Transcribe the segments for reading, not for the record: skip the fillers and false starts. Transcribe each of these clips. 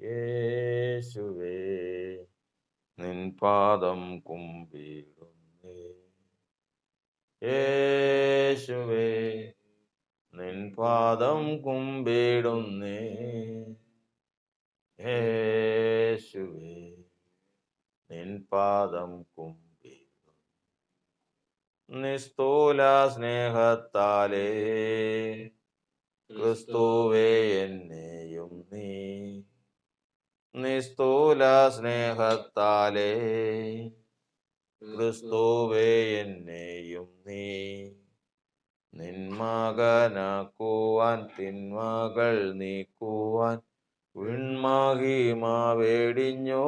യേശുവേ നിൻ പാദം കുമ്പിടുന്നേ. യേശുവേ നിൻ പാദം കുമ്പിടുന്നേ. യേശുവേ നിൻ പാദം കുമ്പിടുന്നു. നിസ്തൂല സ്നേഹത്താലേ ക്രിസ്തുവേ എന്നെയും നീ. നിസ്തൂല സ്നേഹത്താലേ ക്രിസ്തുവേ എന്നെയും നീ. നിന്മകനാക്കുവാൻ തിന്മകൾ നീക്കുവാൻ വിൺമഹിമ വെടിഞ്ഞോ.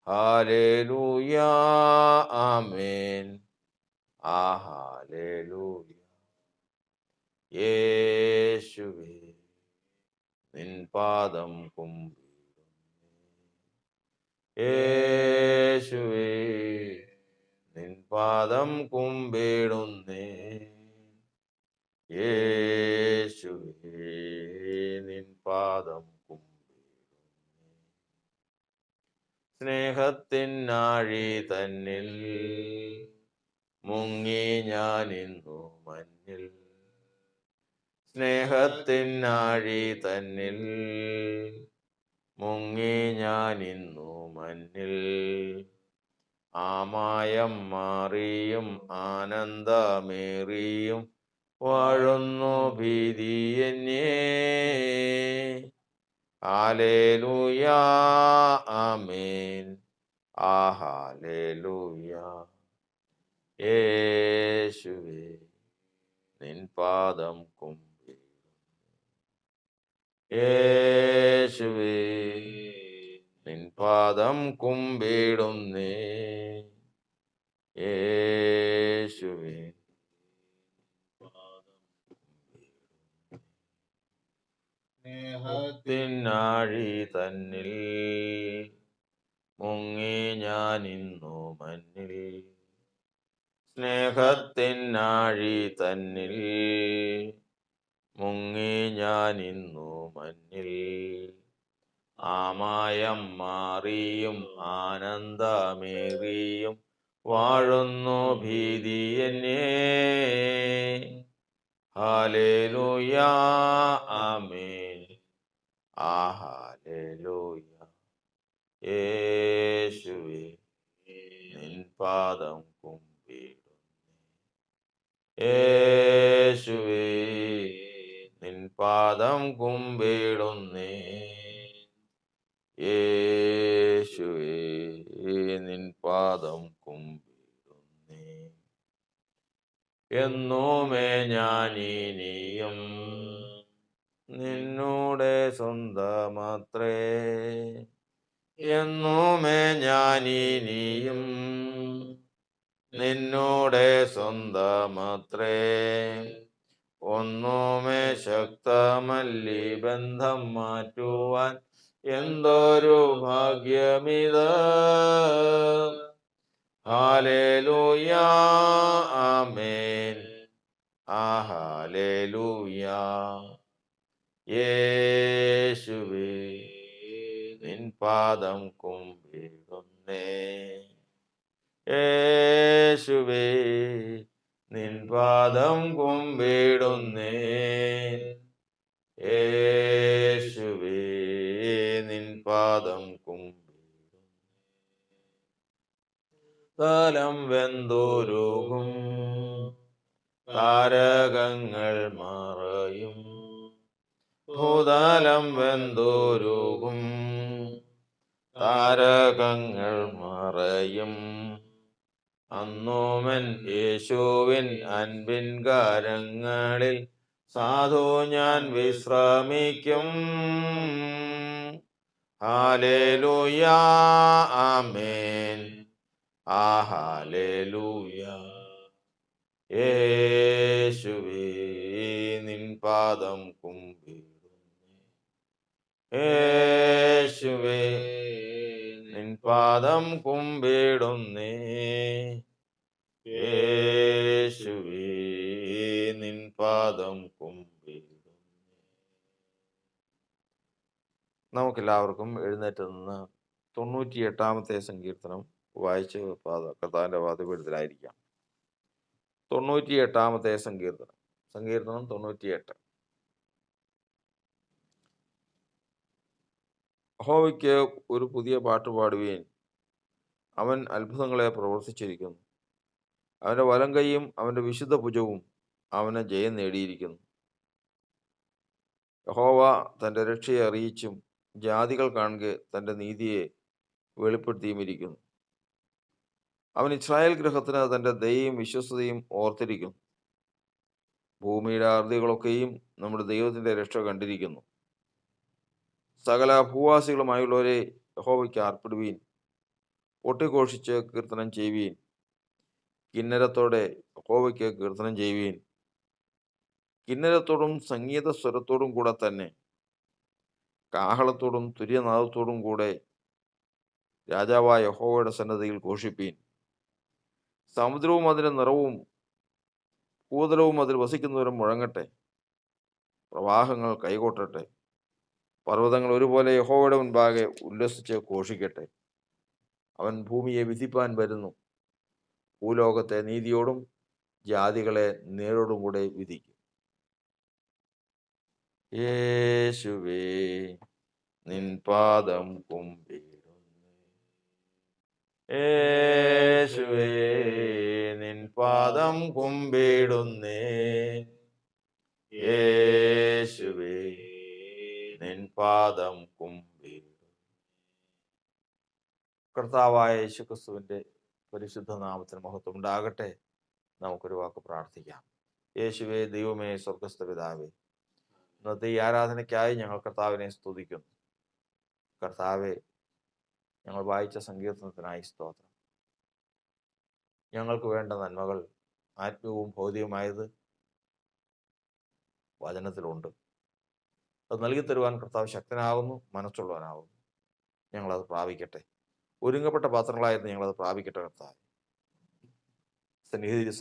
ഹല്ലേലൂയ ആമേൻ. ഹല്ലേലൂയ. യേശുവേ നിൻ പാദം കുമ്പിടുന്നേ. യേശുവേ നിൻ പാദം കുമ്പിടുന്നേ. യേശുവേ നിൻ പാദം കുമ്പിടുന്നേ. സ്നേഹത്തിനാഴി തന്നിൽ മുങ്ങി ഞാനിന്നു മഞ്ഞിൽ. സ്നേഹത്തിനാഴി തന്നിൽ മുങ്ങി ഞാനിന്നു മഞ്ഞിൽ. ആമായം മാറിയും ആനന്ദമേറിയും വാഴുന്നു ഭീതി എന്നേ. ഹല്ലേലൂയ ആമേൻ. ഹല്ലേലൂയ. യേശുവേ നിൻ പാദം കുമ്പിടുന്നേ. യേശുവേ നിൻ പാദം കുമ്പിടുന്നേ. യേശുവേ സ്നേഹത്തിനാഴി തന്നിൽ മുങ്ങി ഞാനിന്നു മഞ്ഞിൽ. സ്നേഹത്തിനാഴി തന്നിൽ മുങ്ങി ഞാനിന്നു മഞ്ഞിൽ. ആമായം മാറിയും ആനന്ദമേറിയും വാഴുന്നു ഭീതി എന്നേ. ഹല്ലേലൂയ ആമേൻ. ഹല്ലേലൂയ. യേശുവേ നിൻ പാദം കുമ്പിടുന്നേ. യേശുവേ നിൻ പാദം കുമ്പിടുന്നേ. യേശുവേ നിൻ പാദം കുമ്പിടുന്നേ. എന്നുമേ ഞാനിനിയും നിന്നോടെ സ്വന്തമത്രേ. എന്നുമേ ഞാനിനിയും നിന്നോടെ സ്വന്തമത്രേ. ഒന്നുമേ ശക്തമല്ലി ബന്ധം മാറ്റുവാൻ എന്തൊരു ഭാഗ്യമിത്. ഹല്ലേലൂയ ആമേൻ. ഹല്ലേലൂയ. യേശുവേ നിൻ പാദം കുമ്പിടുന്നേ. യേശുവേ നിൻ പാദം കുമ്പിടുന്നേ. യേശുവേ നിൻ പാദം കുമ്പിടുന്നേ. തലം വെന്തുരുകും താരകങ്ങൾ മറയും. ഭൂതലം വെന്തുരുകും താരകങ്ങൾ മറയും. അന്നുമൻ യേശുവിൻ അൻപിൻ കരങ്ങളിൽ സാധു ഞാൻ വിശ്രമിക്കും. ഹല്ലേലൂയ ആമേൻ. ഹല്ലേലൂയ. യേശുവേ നിൻ പാദം കുമ്പിടുന്നേ. യേശുവേ നിൻ പാദം കുമ്പിടുന്നേ. യേശുവേ നിൻ പാദം കുമ്പിടുന്നേ. നമുക്കെല്ലാവർക്കും എഴുന്നേറ്റ് നിന്ന് 98-ാമത്തെ സങ്കീർത്തനം വായിച്ച് കർത്താവിൻ്റെ വാതിൽപ്പടിയിലായിരിക്കാം. 98-ാമത്തെ സങ്കീർത്തനം. സങ്കീർത്തനം 98. യഹോവയ്ക്ക് ഒരു പുതിയ പാട്ട് പാടുവീൻ, അവൻ അത്ഭുതങ്ങളെ പ്രവർത്തിച്ചിരിക്കുന്നു. അവൻ്റെ വലം കൈയും അവൻ്റെ വിശുദ്ധ ഭുജവും അവന് ജയം നേടിയിരിക്കുന്നു. യഹോവ തൻ്റെ രക്ഷയെ അറിയിച്ചും ജാതികൾ കാണുക തൻ്റെ നീതിയെ വെളിപ്പെടുത്തിയുമിരിക്കുന്നു. അവൻ ഇസ്രായേൽ ഗൃഹത്തിന് തൻ്റെ ദയയും വിശ്വസ്തയും ഓർത്തിരിക്കുന്നു. ഭൂമിയുടെ അറുതികളൊക്കെയും നമ്മുടെ ദൈവത്തിൻ്റെ രക്ഷ കണ്ടിരിക്കുന്നു. സകല ഭൂവാസികളുമായുള്ളവരെ യഹോവയ്ക്ക് ആർപ്പിടുവീൻ, പൊട്ടിഘോഷിച്ച് കീർത്തനം ചെയ്യുവീൻ. കിന്നരത്തോടെ യഹോവയ്ക്ക് കീർത്തനം ചെയ്യുവീൻ. കിന്നരത്തോടും സംഗീത സ്വരത്തോടും കൂടെ തന്നെ, കാഹളത്തോടും തുര്യനാദത്തോടും കൂടെ രാജാവായ യഹോവയുടെ സന്നദ്ധിയിൽ ഘോഷിപ്പീൻ. സമുദ്രവും അതിൻ്റെ നിറവും ഭൂതലവും അതിൽ വസിക്കുന്നവരും മുഴങ്ങട്ടെ. പ്രവാഹങ്ങൾ കൈകൊട്ടട്ടെ. പർവ്വതങ്ങൾ ഒരുപോലെ യഹോവയുടെ മുൻപാകെ ഉല്ലസിച്ച് ഘോഷിക്കട്ടെ. അവൻ ഭൂമിയെ വിധിപ്പാൻ വരുന്നു. ഭൂലോകത്തെ നീതിയോടും ജാതികളെ നേരോടും കൂടെ വിധിക്കും. യേശുവേ നിൻ പാദം കുമ്പിടുന്നു. യേശുവേ നിൻ പാദം കുമ്പിടുന്നേ. യേശുവേ നിൻ പാദം കുമ്പിടുന്നു. കർത്താവായ യേശുക്രിസ്തുവിൻ്റെ പരിശുദ്ധ നാമത്തിന് മഹത്വം ഉണ്ടാകട്ടെ. നമുക്കൊരു വാക്ക് പ്രാർത്ഥിക്കാം. യേശുവേ, ദൈവമേ, സ്വർഗ്ഗസ്ഥ പിതാവേ, ഇന്നത്തെ ഈ ആരാധനയ്ക്കായി ഞങ്ങൾ കർത്താവിനെ സ്തുതിക്കുന്നു. കർത്താവെ, ഞങ്ങൾ വായിച്ച സങ്കീർത്തനത്തിനായി സ്തോത്രം. ഞങ്ങൾക്ക് വേണ്ട നന്മകൾ ആത്മീയവും ഭൗതികമായത് വചനത്തിലുണ്ട്. അത് നൽകിത്തരുവാൻ കർത്താവ് ശക്തനാകുന്നു, മനസ്സുള്ളവനാകുന്നു. ഞങ്ങളത് പ്രാപിക്കട്ടെ. ഒരുങ്ങപ്പെട്ട പാത്രങ്ങളായിരുന്നു ഞങ്ങളത് പ്രാപിക്കട്ടെ. കർത്താവ് സന്നിധി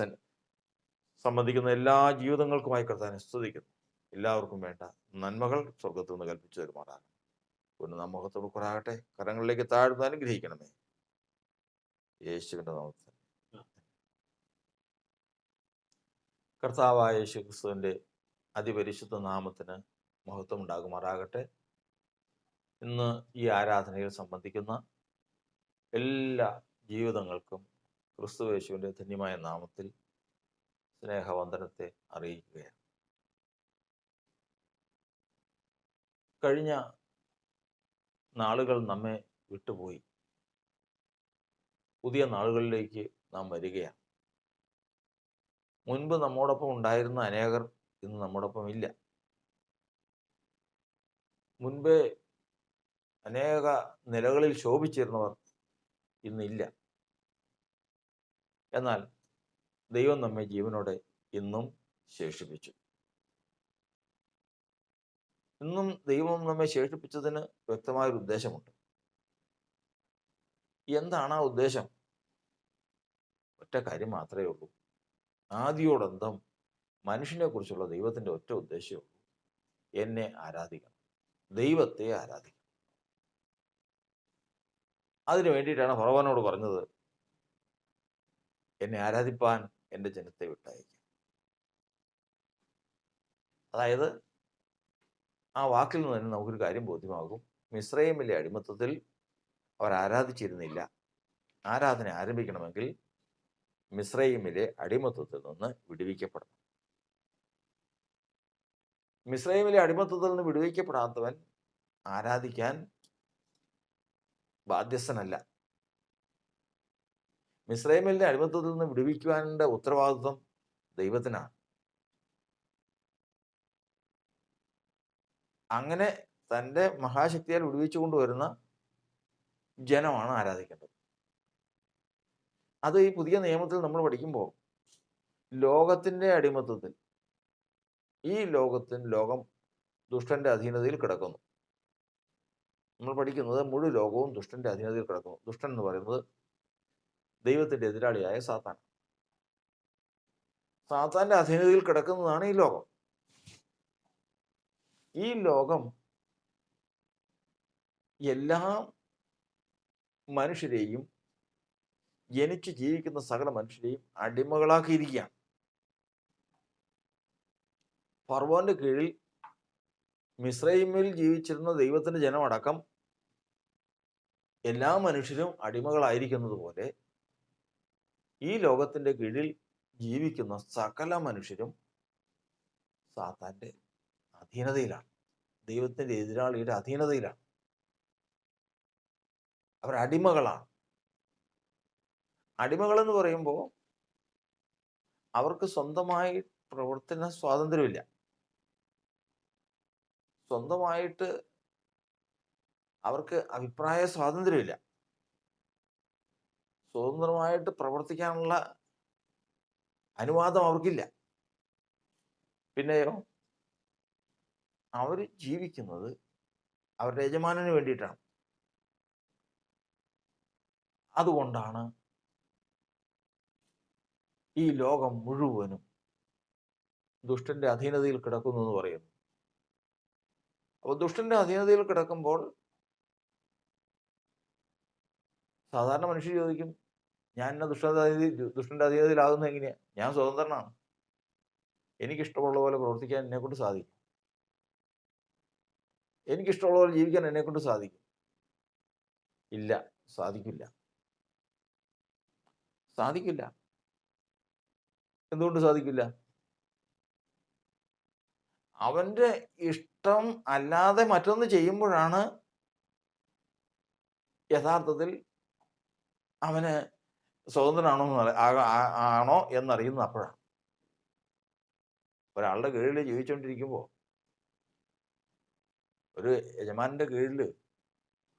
സംബന്ധിക്കുന്ന എല്ലാ ജീവിതങ്ങൾക്കുമായി കർത്താവിനെ സ്തുതിക്കുന്നു. എല്ലാവർക്കും വേണ്ട നന്മകൾ സ്വർഗത്തിൽ നിന്ന് കൽപ്പിച്ചു തരുമാറാകണം. ഒന്ന് നമ്മഹത്തോട് കുറാകട്ടെ. കരങ്ങളിലേക്ക് താഴ്ന്ന് അനുഗ്രഹിക്കണമേ. യേശുവിൻ്റെ നാമത്തിൽ. കർത്താവായ യേശു ക്രിസ്തുവിൻ്റെ അതിപരിശുദ്ധ നാമത്തിന് മഹത്വം ഉണ്ടാകുമാറാകട്ടെ. ഇന്ന് ഈ ആരാധനയിൽ സംബന്ധിക്കുന്ന എല്ലാ ജീവിതങ്ങൾക്കും ക്രിസ്തു യേശുവിൻ്റെ ധന്യമായ നാമത്തിൽ സ്നേഹവന്ദനത്തെ അറിയിക്കുകയാണ്. കഴിഞ്ഞ നാളുകൾ നമ്മെ വിട്ടുപോയി. പുതിയ നാളുകളിലേക്ക് നാം വരികയാണ്. മുൻപ് നമ്മോടൊപ്പം ഉണ്ടായിരുന്ന അനേകർ ഇന്ന് നമ്മോടൊപ്പം ഇല്ല. മുൻപേ അനേക നിലകളിൽ ശോഭിച്ചിരുന്നവർ ഇന്നില്ല. എന്നാൽ ദൈവം നമ്മെ ജീവനോടെ ഇന്നും ശേഷിപ്പിച്ചു. ഇന്നും ദൈവം നമ്മെ ശേഷിപ്പിച്ചതിന് വ്യക്തമായൊരു ഉദ്ദേശമുണ്ട്. എന്താണ് ആ ഉദ്ദേശം? ഒറ്റ കാര്യം മാത്രമേ ഉള്ളൂ. ആദിയോടന്തം മനുഷ്യനെ കുറിച്ചുള്ള ദൈവത്തിൻ്റെ ഒറ്റ ഉദ്ദേശമേ ഉള്ളൂ. എന്നെ ആരാധിക്കണം, ദൈവത്തെ ആരാധിക്കണം. അതിനു വേണ്ടിയിട്ടാണ് ഫറവോനോട് പറഞ്ഞത്, എന്നെ ആരാധിപ്പാൻ എൻ്റെ ജനത്തെ വിട്ടയക്കും. അതായത് ആ വാക്കിൽ നിന്ന് തന്നെ നമുക്കൊരു കാര്യം ബോധ്യമാകും. മിസ്രയീമിലെ അടിമത്തത്തിൽ അവർ ആരാധിച്ചിരുന്നില്ല. ആരാധന ആരംഭിക്കണമെങ്കിൽ മിസ്രയീമിലെ അടിമത്തത്തിൽ നിന്ന് വിടുവിക്കപ്പെടണം. മിസ്രയീമിലെ അടിമത്തത്തിൽ നിന്ന് വിടുവിക്കപ്പെടാത്തവൻ ആരാധിക്കാൻ ബാധ്യസ്ഥനല്ല. മിസ്രയീമിലെ അടിമത്തത്തിൽ നിന്ന് വിടുവിക്കുവാനുള്ള ഉത്തരവാദിത്വം ദൈവത്തിനാണ്. അങ്ങനെ തൻ്റെ മഹാശക്തിയാൽ വിടുവിച്ചു കൊണ്ടുവരുന്ന ജനമാണ് ആരാധിക്കേണ്ടത്. അത് ഈ പുതിയ നിയമത്തിൽ നമ്മൾ പഠിക്കുമ്പോൾ ലോകത്തിൻ്റെ അടിമത്തത്തിൽ, ഈ ലോകം ദുഷ്ടന്റെ അധീനതയിൽ കിടക്കുന്നു. നമ്മൾ പഠിക്കുന്നത് മുഴുവൻ ലോകവും ദുഷ്ടന്റെ അധീനതയിൽ കിടക്കുന്നു. ദുഷ്ടൻ എന്ന് പറയുന്നത് ദൈവത്തിന്റെ എതിരാളിയായ സാത്താൻ. സാത്താന്റെ അധീനതയിൽ കിടക്കുന്നതാണ് ഈ ലോകം. ഈ ലോകം എല്ലാ മനുഷ്യരെയും, ജനിച്ച് ജീവിക്കുന്ന സകല മനുഷ്യരെയും അടിമകളാക്കിയിരിക്കുകയാണ്. ഫറവോന്റെ കീഴിൽ മിസ്രയീമിൽ ജീവിച്ചിരുന്ന ദൈവത്തിന്റെ ജനമടക്കം എല്ലാ മനുഷ്യരും അടിമകളായിരിക്കുന്നത് പോലെ ഈ ലോകത്തിന്റെ കീഴിൽ ജീവിക്കുന്ന സകല മനുഷ്യരും സാത്താന്റെ അധീനതയിലാണ്, ദൈവത്തിന്റെ എതിരാളിയുടെ അധീനതയിലാണ്. അവർ അടിമകളാണ്. അടിമകളെന്ന് പറയുമ്പോൾ അവർക്ക് സ്വന്തമായി പ്രവർത്തന സ്വാതന്ത്ര്യമില്ല. സ്വന്തമായിട്ട് അവർക്ക് അഭിപ്രായ സ്വാതന്ത്ര്യമില്ല. സ്വതന്ത്രമായിട്ട് പ്രവർത്തിക്കാനുള്ള അനുവാദം അവർക്കില്ല. പിന്നെയോ അവർ ജീവിക്കുന്നത് അവരുടെ യജമാനന് വേണ്ടിയിട്ടാണ്. അതുകൊണ്ടാണ് ഈ ലോകം മുഴുവനും ദുഷ്ടന്റെ അധീനതയിൽ കിടക്കുന്നു എന്ന് പറയുന്നു. അപ്പോൾ ദുഷ്ടന്റെ അധീനതയിൽ കിടക്കുമ്പോൾ സാധാരണ മനുഷ്യർ ചോദിക്കും, ഞാൻ എന്നെ ദുഷ്ടന്റെ അധീനതയിലാകുന്നത് എങ്ങനെയാ? ഞാൻ സ്വതന്ത്രനാണ്, എനിക്കിഷ്ടമുള്ള പോലെ പ്രവർത്തിക്കാൻ എന്നെക്കൊണ്ട് സാധിക്കും, എനിക്കിഷ്ടമുള്ള പോലെ ജീവിക്കാൻ എന്നെക്കൊണ്ട് സാധിക്കും. ഇല്ല, സാധിക്കില്ല. സാധിക്കില്ല. എന്തുകൊണ്ട് സാധിക്കില്ല? അവന്റെ ഇഷ്ടം അല്ലാതെ മറ്റൊന്ന് ചെയ്യുമ്പോഴാണ് യഥാർത്ഥത്തിൽ അവന് സ്വതന്ത്രനാണോ ആണോ എന്നറിയുന്നത്. അപ്പോഴാണ്. ഒരാളുടെ കീഴിൽ ജീവിച്ചുകൊണ്ടിരിക്കുമ്പോൾ, ഒരു യജമാനന്റെ കീഴിൽ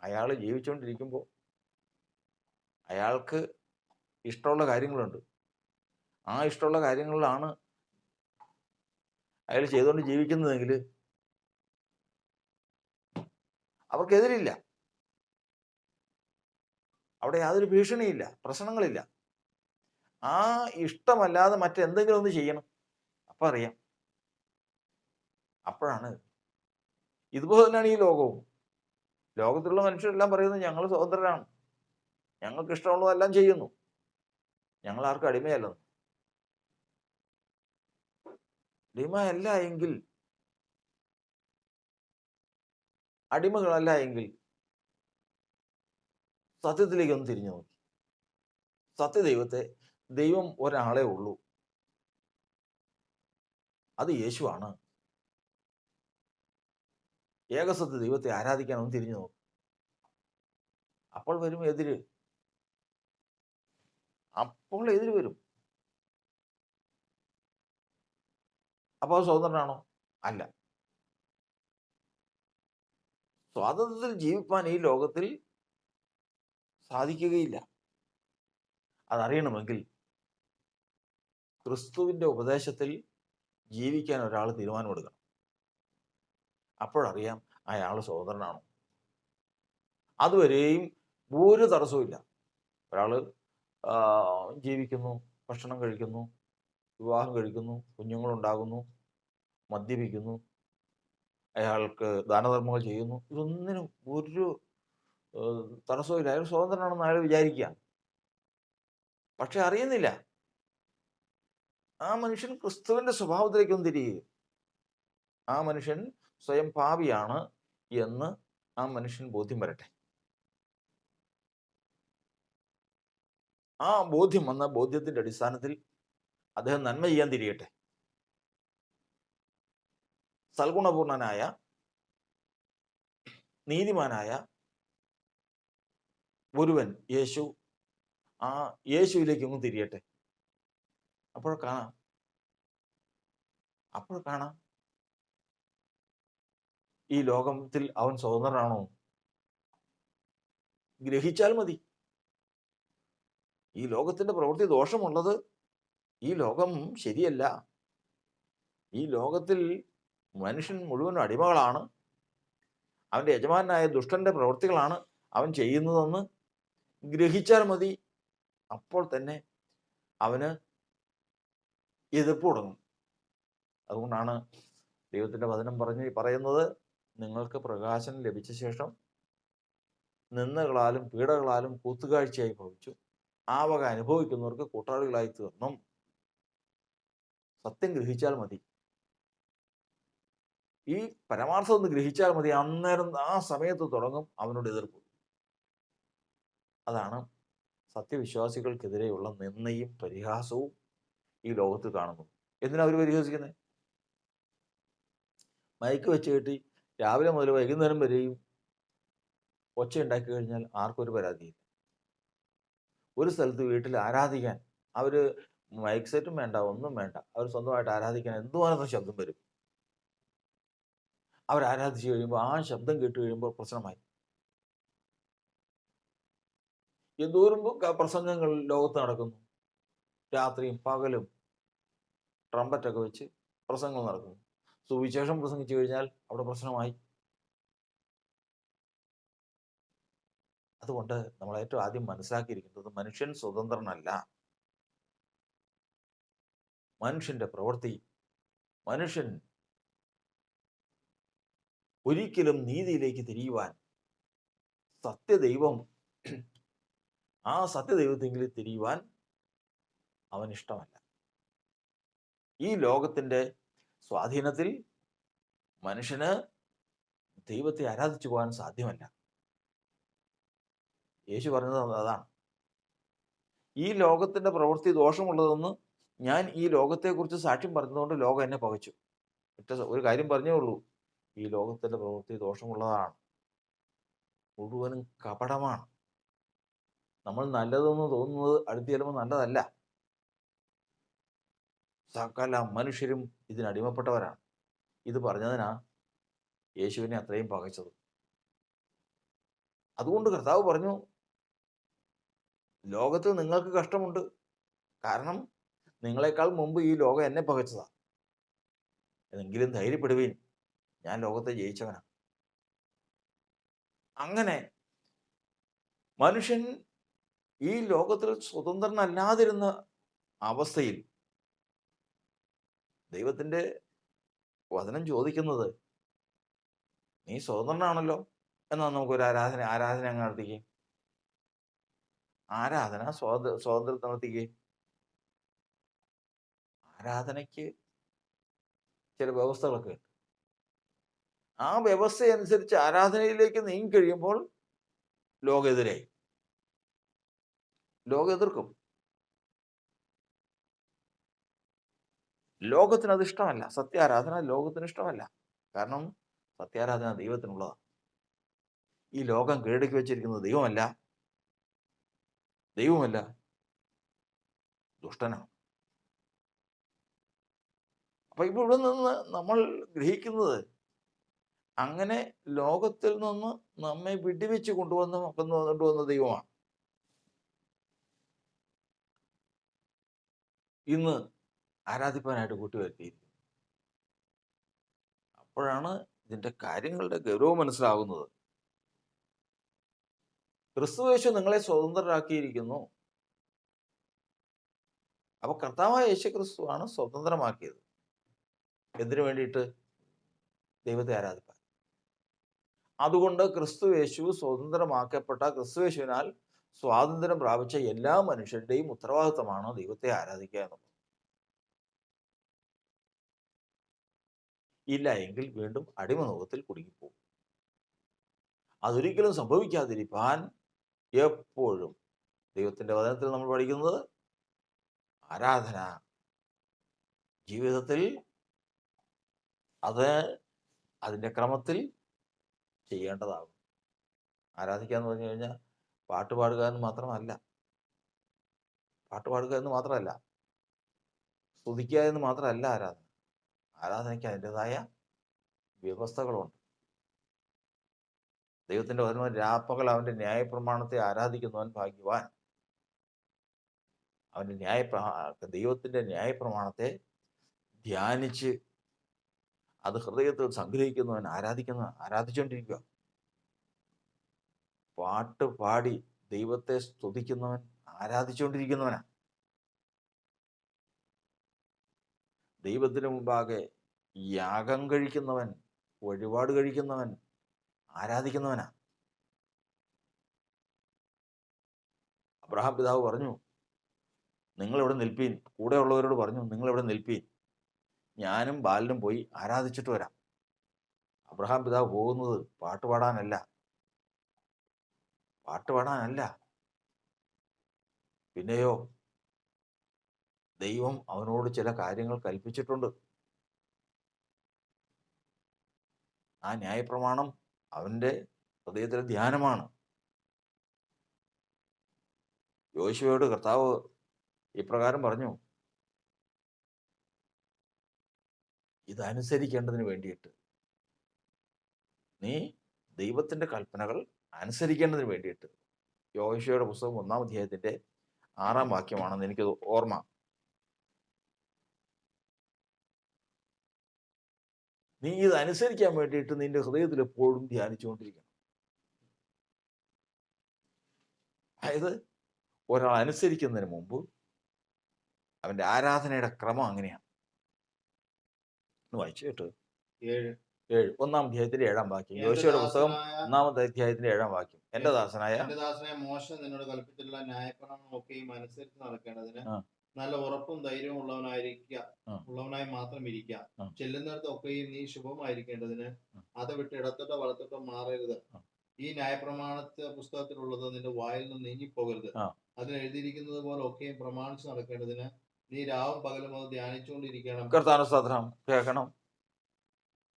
അയാൾ ജീവിച്ചുകൊണ്ടിരിക്കുമ്പോൾ അയാൾക്ക് ഇഷ്ടമുള്ള കാര്യങ്ങളുണ്ട്. ആ ഇഷ്ടമുള്ള കാര്യങ്ങളിലാണ് അയാൾ ചെയ്തുകൊണ്ട് ജീവിക്കുന്നതെങ്കിൽ അവർക്കെതിരില്ല. അവിടെ യാതൊരു ഭീഷണിയില്ല, പ്രശ്നങ്ങളില്ല. ആ ഇഷ്ടമല്ലാതെ മറ്റെന്തെങ്കിലും ഒന്ന് ചെയ്യണം, അപ്പം അറിയാം. അപ്പോഴാണ്. ഇതുപോലെ തന്നെയാണ് ഈ ലോകവും. ലോകത്തിലുള്ള മനുഷ്യരെല്ലാം പറയുന്നത് ഞങ്ങൾ സ്വതന്ത്രരാണ്, ഞങ്ങൾക്ക് ഇഷ്ടമുള്ളതെല്ലാം ചെയ്യുന്നു, ഞങ്ങൾ ആർക്കും അടിമയല്ലെന്ന്. അടിമയല്ല എങ്കിൽ, അടിമകളല്ല എങ്കിൽ സത്യത്തിലേക്ക് ഒന്ന് തിരിഞ്ഞു നോക്കി. സത്യദൈവത്തെ, ദൈവം ഒരാളെ ഉള്ളൂ, അത് യേശുവാണ്. ഏകസത്യ ദൈവത്തെ ആരാധിക്കാൻ ഒന്ന് തിരിഞ്ഞു നോക്കും. അപ്പോൾ വരും എതിര്. അപ്പോൾ എതിര് വരും. അപ്പോൾ സ്വതന്ത്രനാണോ? അല്ല. സ്വാതന്ത്ര്യത്തിൽ ജീവിപ്പാൻ ഈ ലോകത്തിൽ സാധിക്കുകയില്ല. അതറിയണമെങ്കിൽ ക്രിസ്തുവിന്റെ ഉപദേശത്തിൽ ജീവിക്കാൻ ഒരാൾ തീരുമാനമെടുക്കണം. അപ്പോഴറിയാം അയാൾ സ്വതന്ത്രനാണോ. അതുവരെയും ഒരു തടസ്സവുമില്ല. ഒരാൾ ജീവിക്കുന്നു, ഭക്ഷണം കഴിക്കുന്നു, വിവാഹം കഴിക്കുന്നു, കുഞ്ഞുങ്ങളുണ്ടാകുന്നു, മദ്യപിക്കുന്നു, അയാൾക്ക് ദാനധർമ്മങ്ങൾ ചെയ്യുന്നു, ഇതൊന്നിനും ഒരു തടസ്സമില്ല. അയാൾ സ്വതന്ത്രനാണെന്ന് അയാൾ വിചാരിക്കുക. പക്ഷെ അറിയുന്നില്ല, ആ മനുഷ്യൻ ക്രിസ്തുവിന്റെ സ്വഭാവത്തിലേക്കൊന്നും തിരിയുക. ആ മനുഷ്യൻ സ്വയം പാപിയാണ് എന്ന് ആ മനുഷ്യൻ ബോധ്യം വരട്ടെ. ആ ബോധ്യം വന്ന ബോധ്യത്തിന്റെ അടിസ്ഥാനത്തിൽ അദ്ദേഹം നന്മ ചെയ്യാൻ തിരിയട്ടെ. സൽഗുണപൂർണനായ, നീതിമാനായ ഒരുവൻ യേശു, ആ യേശുവിലേക്ക് ഒന്ന് തിരിയട്ടെ. അപ്പോൾ കാണാം ഈ ലോകത്തിൽ അവൻ സ്വതന്ത്രനാണോ. ഗ്രഹിച്ചാൽ മതി. ഈ ലോകത്തിന്റെ പ്രവൃത്തി ദോഷമുള്ളത്, ഈ ലോകം ശരിയല്ല, ഈ ലോകത്തിൽ മനുഷ്യൻ മുഴുവൻ അടിമകളാണ്, അവന്റെ യജമാനായ ദുഷ്ടന്റെ പ്രവൃത്തികളാണ് അവൻ ചെയ്യുന്നതെന്ന് ഗ്രഹിച്ചാൽ മതി. അപ്പോൾ തന്നെ അവന് എതിർപ്പ് തുടങ്ങും. അതുകൊണ്ടാണ് ദൈവത്തിന്റെ വചനം പറയുന്നത്, നിങ്ങൾക്ക് പ്രകാശനം ലഭിച്ച ശേഷം നിന്ദകളാലും പീഡകളാലും കൂത്തുകാഴ്ചയായി ഭവിച്ചു. ആ വക അനുഭവിക്കുന്നവർക്ക് കൂട്ടാളികളായി തീർന്നും. സത്യം ഗ്രഹിച്ചാൽ മതി, ഈ പരമാർത്ഥം ഒന്ന് ഗ്രഹിച്ചാൽ മതി, അന്നേരം ആ സമയത്ത് തുടങ്ങും അവനോട് എതിർപ്പ്. അതാണ് സത്യവിശ്വാസികൾക്കെതിരെയുള്ള നിന്ദയും പരിഹാസവും ഈ ലോകത്തിൽ കാണുന്നു. എന്തിനാ അവർ പരിഹസിക്കുന്നത്? മയക്ക് വെച്ച് കെട്ടി രാവിലെ മുതൽ വൈകുന്നേരം വരെയും ഒച്ച ഉണ്ടാക്കി കഴിഞ്ഞാൽ ആർക്കൊരു പരാതിയില്ല. ഒരു സ്ഥലത്ത് വീട്ടിൽ ആരാധിക്കാൻ അവർ മൈക്ക് സെറ്റും വേണ്ട, ഒന്നും വേണ്ട, അവർ സ്വന്തമായിട്ട് ആരാധിക്കാൻ എന്തുമാത്രം ശബ്ദം വരും. അവർ ആരാധിച്ചു കഴിയുമ്പോൾ ആ ശബ്ദം കേട്ട് കഴിയുമ്പോൾ പ്രശ്നമായി. എന്തോരം പ്രസംഗങ്ങൾ ലോകത്ത് നടക്കുന്നു. രാത്രിയും പകലും ട്രംപറ്റൊക്കെ വെച്ച് പ്രസംഗങ്ങൾ നടക്കുന്നു. സുവിശേഷം പ്രസംഗിച്ചു കഴിഞ്ഞാൽ അവിടെ പ്രശ്നമായി. അതുകൊണ്ട് നമ്മൾ ഏറ്റവും ആദ്യം മനസ്സിലാക്കിയിരിക്കുന്നത് മനുഷ്യൻ സ്വതന്ത്രനല്ല. മനുഷ്യന്റെ പ്രവൃത്തി, മനുഷ്യൻ ഒരിക്കലും നീതിയിലേക്ക് തിരിയുവാൻ സത്യദൈവം, ആ സത്യദൈവത്തെങ്കിലും തിരിയുവാൻ അവൻ ഇഷ്ടമല്ല. ഈ ലോകത്തിന്റെ സ്വാധീനത്തിൽ മനുഷ്യന് ദൈവത്തെ ആരാധിച്ചു പോകാൻ സാധ്യമല്ല. യേശു പറഞ്ഞത് അതാണ്. ഈ ലോകത്തിന്റെ പ്രവൃത്തി ദോഷമുള്ളതെന്ന് ഞാൻ ഈ ലോകത്തെക്കുറിച്ച് സാക്ഷ്യം പറഞ്ഞതുകൊണ്ട് ലോകം എന്നെ പകച്ചു. ഒരു കാര്യം പറഞ്ഞേ ഉള്ളൂ, ഈ ലോകത്തിന്റെ പ്രവൃത്തി ദോഷമുള്ളതാണ്, മുഴുവനും കപടമാണ്. നമ്മൾ നല്ലതെന്ന് തോന്നുന്നത് അടുത്ത് ചെല്ലുമ്പോൾ നല്ലതല്ല. സകല മനുഷ്യരും ഇതിനടിമപ്പെട്ടവരാണ്. ഇത് പറഞ്ഞതിനാ യേശുവിനെ അത്രയും പകച്ചത്. അതുകൊണ്ട് കർത്താവ് പറഞ്ഞു, ലോകത്ത് നിങ്ങൾക്ക് കഷ്ടമുണ്ട്, കാരണം നിങ്ങളെക്കാൾ മുമ്പ് ഈ ലോകം എന്നെ പകച്ചതാ. എങ്കിലും ധൈര്യപ്പെടുവീൻ, ഞാൻ ലോകത്തെ ജയിച്ചവനാണ്. അങ്ങനെ മനുഷ്യൻ ഈ ലോകത്തിൽ സ്വതന്ത്രനല്ലാതിരുന്ന അവസ്ഥയിൽ ദൈവത്തിന്റെ വചനം ചോദിക്കുന്നത്, നീ സ്വതന്ത്രനാണല്ലോ, എന്നാൽ നമുക്കൊരു ആരാധന അങ്ങ് നടത്തിക്കേ. ആരാധന സ്വാതന്ത്ര്യത്തിൽ നടത്തിക്കേ. ആരാധനയ്ക്ക് ചില വ്യവസ്ഥകളൊക്കെ ഉണ്ട്. ആ വ്യവസ്ഥ അനുസരിച്ച് ആരാധനയിലേക്ക് നീങ്ങി കഴിയുമ്പോൾ ലോകം എതിർക്കും. ലോകത്തിന് അത് ഇഷ്ടമല്ല. സത്യാരാധന ലോകത്തിന് ഇഷ്ടമല്ല. കാരണം സത്യാരാധന ദൈവത്തിനുള്ളതാണ്. ഈ ലോകം കീഴടക്കി വെച്ചിരിക്കുന്നത് ദൈവമല്ല, ദുഷ്ടനാണ്. അപ്പൊ ഇവിടെ നിന്ന് നമ്മൾ ഗ്രഹിക്കുന്നത്, അങ്ങനെ ലോകത്തിൽ നിന്ന് നമ്മെ വിടുവിച്ച് കൊണ്ടുവന്ന ദൈവമാണ് ഇന്ന് ആരാധിപ്പാനായിട്ട് കൂട്ടിവരുത്തിയിരിക്കുന്നത്. അപ്പോഴാണ് ഇതിന്റെ കാര്യങ്ങളുടെ ഗൗരവം മനസ്സിലാകുന്നത്. ക്രിസ്തുയേശു നിങ്ങളെ സ്വതന്ത്രരാക്കിയിരിക്കുന്നു. അപ്പൊ കർത്താവായ യേശു ക്രിസ്തുവാണ് സ്വതന്ത്രമാക്കിയത്. എന്തിനു വേണ്ടിയിട്ട്? ദൈവത്തെ ആരാധിപ്പാൻ. അതുകൊണ്ട് ക്രിസ്തുയേശു സ്വതന്ത്രമാക്കപ്പെട്ട ക്രിസ്തുയേശുവിനാൽ സ്വാതന്ത്ര്യം പ്രാപിച്ച എല്ലാ മനുഷ്യരുടെയും ഉത്തരവാദിത്തമാണ് ദൈവത്തെ ആരാധിക്കുക എന്നുള്ളത്. ഇല്ല എങ്കിൽ വീണ്ടും അടിമനോകത്തിൽ കുടുങ്ങിപ്പോകും. അതൊരിക്കലും സംഭവിക്കാതിരിക്കാൻ എപ്പോഴും ദൈവത്തിന്റെ വചനത്തിൽ നമ്മൾ പഠിക്കുന്നത്, ആരാധന ജീവിതത്തിൽ അതിൻ്റെ ക്രമത്തിൽ ചെയ്യേണ്ടതാകും. ആരാധിക്കുക എന്ന് പറഞ്ഞു കഴിഞ്ഞാൽ പാട്ട് പാടുക എന്ന് മാത്രമല്ല, സ്തുതിക്കുക എന്ന് മാത്രമല്ല ആരാധന. ആരാധനയ്ക്ക് അതിൻ്റെതായ വ്യവസ്ഥകളുണ്ട്. ദൈവത്തിന്റെ വചനം, രാപ്പകൽ അവന്റെ ന്യായപ്രമാണത്തെ ആരാധിക്കുന്നവൻ ഭാഗ്യവാൻ. ദൈവത്തിന്റെ ന്യായപ്രമാണത്തെ ധ്യാനിച്ച് അത് ഹൃദയത്തിൽ സംഗ്രഹിക്കുന്നവൻ ആരാധിച്ചുകൊണ്ടിരിക്കുക. പാട്ട് പാടി ദൈവത്തെ സ്തുതിക്കുന്നവൻ ആരാധിച്ചുകൊണ്ടിരിക്കുന്നവനാണ്. ദൈവത്തിന് മുമ്പാകെ യാഗം കഴിക്കുന്നവൻ, വഴിപാട് കഴിക്കുന്നവൻ ആരാധിക്കുന്നവനാ. അബ്രഹാം പിതാവ് പറഞ്ഞു, നിങ്ങളിവിടെ നിൽപ്പീൻ. കൂടെയുള്ളവരോട് പറഞ്ഞു, നിങ്ങളിവിടെ നിൽപ്പീൻ, ഞാനും ബാലനും പോയി ആരാധിച്ചിട്ട് വരാം. അബ്രഹാം പിതാവ് പോകുന്നത് പാട്ടുപാടാനല്ല, പിന്നെയോ ദൈവം അവനോട് ചില കാര്യങ്ങൾ കൽപ്പിച്ചിട്ടുണ്ട്. ആ ന്യായപ്രമാണം അവന്റെ ഹൃദയത്തിലെ ധ്യാനമാണ്. യോശുവയോട് കർത്താവ് ഇപ്രകാരം പറഞ്ഞു, ഇതനുസരിക്കേണ്ടതിന് വേണ്ടിയിട്ട്, നീ ദൈവത്തിന്റെ കൽപ്പനകൾ അനുസരിക്കേണ്ടതിന് വേണ്ടിയിട്ട്. യോശുവയുടെ പുസ്തകം 1-ാം അധ്യായത്തിന്റെ 6-ാം വാക്യമാണെന്ന് എനിക്ക് ഓർമ്മ. നീ ഇത് അനുസരിക്കാൻ വേണ്ടിയിട്ട് നിന്റെ ഹൃദയത്തിൽ എപ്പോഴും ധ്യാനിച്ചുകൊണ്ടിരിക്കണം. അതായത് ഒരാൾ അനുസരിക്കുന്നതിന് മുമ്പ് അവന്റെ ആരാധനയുടെ ക്രമം അങ്ങനെയാണ്. വായിച്ചു കേട്ടോ. 1-ാം അധ്യായത്തിന്റെ 7-ാം വാക്യം. യോശുവയുടെ പുസ്തകം 1-ാമത്തെ അധ്യായത്തിന്റെ 7-ാം വാക്യം. എന്റെ ദാസനായ മോശ നിന്നോട് കൽപ്പിച്ചിട്ടുള്ള ന്യായപ്രമാണമൊക്കെയും അനുസരിച്ച് നടക്കേണ്ടതിന് നല്ല ഉറപ്പും ധൈര്യവും ഉള്ളവനായി മാത്രം ഇരിക്കുക. ചെല്ലുന്നിടത്തൊക്കെയും നീ ശുഭമായിരിക്കേണ്ടതിന് അത് വിട്ട് ഇടത്തോട്ടോ വലത്തോട്ടോ മാറരുത്. ഈ ന്യായപ്രമാണത്തെ പുസ്തകത്തിലുള്ളത് നിന്റെ വായിൽ നിന്ന് നീങ്ങിപ്പോകരുത്. അതിൽ എഴുതിയിരിക്കുന്നത് പോലെ ഒക്കെയും പ്രമാണിച്ച് നടക്കേണ്ടതിന് നീ രാവും പകലും അത് ധ്യാനിച്ചുകൊണ്ടിരിക്കണം. കർത്താവിന്റെ സ്തോത്രം. കേൾക്കണം.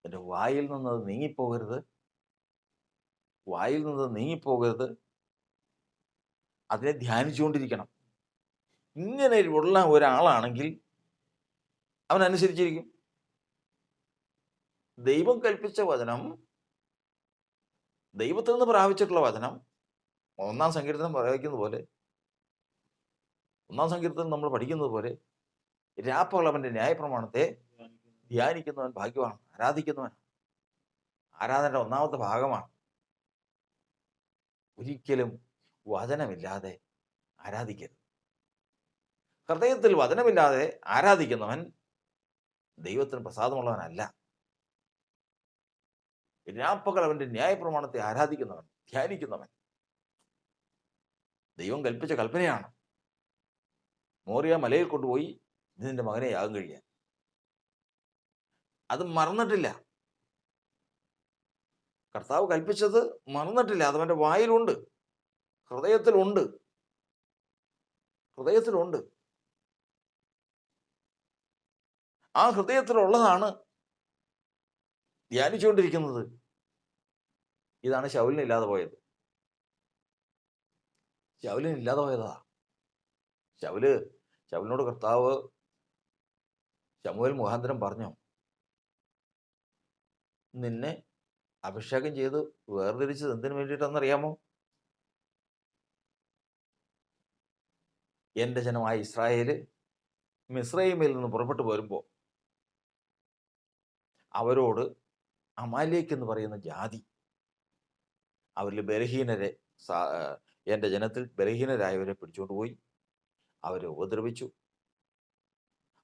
എന്റെ വായിൽ നിന്നത് നീങ്ങിപ്പോകരുത്, അതിനെ ധ്യാനിച്ചുകൊണ്ടിരിക്കണം. ഇങ്ങനെ ഉള്ള ഒരാളാണെങ്കിൽ അവൻ അനുസരിച്ചിരിക്കും. ദൈവം കൽപ്പിച്ച വചനം, ദൈവത്തിൽ നിന്ന് പ്രാപിച്ചിട്ടുള്ള വചനം, 1-ാം സങ്കീർത്തനം നമ്മൾ പഠിക്കുന്നത് പോലെ രാപ്പകൽ അവന്റെ ന്യായപ്രമാണത്തെ ധ്യാനിക്കുന്നവൻ ഭാഗ്യവാനാണ്, ആരാധിക്കുന്നവൻ. ആരാധനയുടെ 1-ാമത്തെ ഭാഗമാണ്. ഒരിക്കലും വചനമില്ലാതെ ആരാധിക്കരുത്. ഹൃദയത്തിൽ വചനമില്ലാതെ ആരാധിക്കുന്നവൻ ദൈവത്തിന് പ്രസാദമുള്ളവനല്ല. രാപ്പകൽ അവന്റെ ന്യായപ്രമാണത്തെ ആരാധിക്കുന്നവൻ, ധ്യാനിക്കുന്നവൻ. ദൈവം കൽപ്പിച്ച കൽപ്പനയാണ്. മോറിയ മലയിൽ കൊണ്ടുപോയി നിന്റെ മകനെ യാഗം കഴിയാൻ. അത് മറന്നിട്ടില്ല. കർത്താവ് കൽപ്പിച്ചത് മറന്നിട്ടില്ല. അത് അവന്റെ വായിലുണ്ട്, ഹൃദയത്തിലുണ്ട്. ആ ഹൃദയത്തിലുള്ളതാണ് ധ്യാനിച്ചുകൊണ്ടിരിക്കുന്നത്. ഇതാണ് ശൗലിന് ഇല്ലാതെ പോയത്. ശൗലിനോട് കർത്താവ് ശമൂവേൽ മുഖാന്തരം പറഞ്ഞു, നിന്നെ അഭിഷേകം ചെയ്ത് വേർതിരിച്ചത് എന്തിനു വേണ്ടിയിട്ടെന്നറിയാമോ? എൻ്റെ ജനമായ ഇസ്രായേല് മിസ്രയീമിൽ നിന്ന് പുറപ്പെട്ടു പോരുമ്പോൾ അവരോട് അമാലേക്ക് എന്ന് പറയുന്ന ജാതി, അവരിൽ ബലഹീനരെ, എൻ്റെ ജനത്തിൽ ബലഹീനരായവരെ പിടിച്ചുകൊണ്ടുപോയി അവരെ ഉപദ്രവിച്ചു.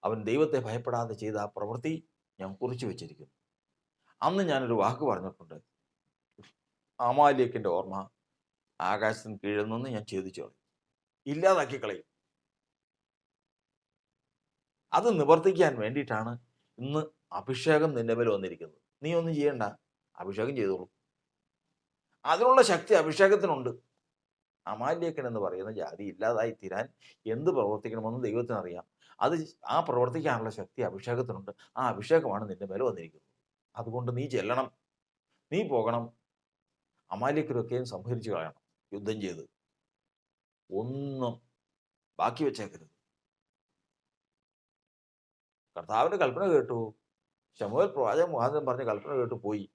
അവൻ ദൈവത്തെ ഭയപ്പെടാതെ ചെയ്ത ആ പ്രവൃത്തി ഞാൻ കുറിച്ചു വെച്ചിരിക്കുന്നു. അന്ന് ഞാനൊരു വാക്ക് പറഞ്ഞിട്ടുണ്ട്, അമാലേക്കിൻ്റെ ഓർമ്മ ആകാശത്തിന് കീഴിൽ നിന്ന് ഞാൻ ഛേദിച്ചു കളയും, ഇല്ലാതാക്കി കളയും. അത് നിവർത്തിക്കാൻ വേണ്ടിയിട്ടാണ് ഇന്ന് അഭിഷേകം നിന്റെ മേൽ വന്നിരിക്കുന്നത്. നീ ഒന്നും ചെയ്യണ്ട, അഭിഷേകം ചെയ്തോളൂ. അതിനുള്ള ശക്തി അഭിഷേകത്തിനുണ്ട്. അമാലേക്കൻ എന്ന് പറയുന്ന ജാതി ഇല്ലാതായി തീരാൻ എന്ത് പ്രവർത്തിക്കണമെന്ന് ദൈവത്തിനറിയാം. ആ പ്രവർത്തിക്കാനുള്ള ശക്തി അഭിഷേകത്തിനുണ്ട്. ആ അഭിഷേകമാണ് നിന്റെ മേൽ വന്നിരിക്കുന്നത്. അതുകൊണ്ട് നീ ചെല്ലണം, നീ പോകണം, അമാലേക്കരൊക്കെയും സംഹരിച്ചു കളയണം. യുദ്ധം ചെയ്ത് ഒന്നും ബാക്കി വെച്ചേക്കരുത്. കർത്താവിന്റെ കൽപ്പന കേട്ടു, ശമൂവേൽ പ്രവാചകൻ മുഖാന്തരം പറഞ്ഞ കൽപ്പന കേട്ടു പോയി.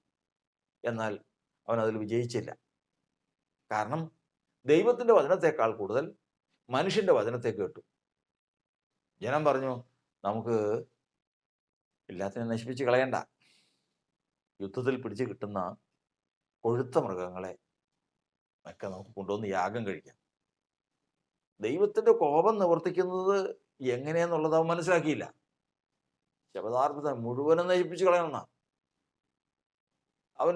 എന്നാൽ അവൻ അതിൽ വിജയിച്ചില്ല. കാരണം ദൈവത്തിന്റെ വചനത്തെക്കാൾ കൂടുതൽ മനുഷ്യന്റെ വചനത്തെ കേട്ടു. ജനം പറഞ്ഞു, നമുക്ക് എല്ലാത്തിനും നശിപ്പിച്ച് കളയണ്ട, യുദ്ധത്തിൽ പിടിച്ച് കിട്ടുന്ന കൊഴുത്ത മൃഗങ്ങളെ ഒക്കെ നമുക്ക് കൊണ്ടുവന്ന് യാഗം കഴിക്കാം. ദൈവത്തിന്റെ കോപം നിവർത്തിക്കുന്നത് എങ്ങനെയെന്നുള്ളത് അവൻ മനസ്സിലാക്കിയില്ല. ശപഥാർത്ഥത്തെ മുഴുവനും നശിപ്പിച്ച് കളയണമെന്ന അവൻ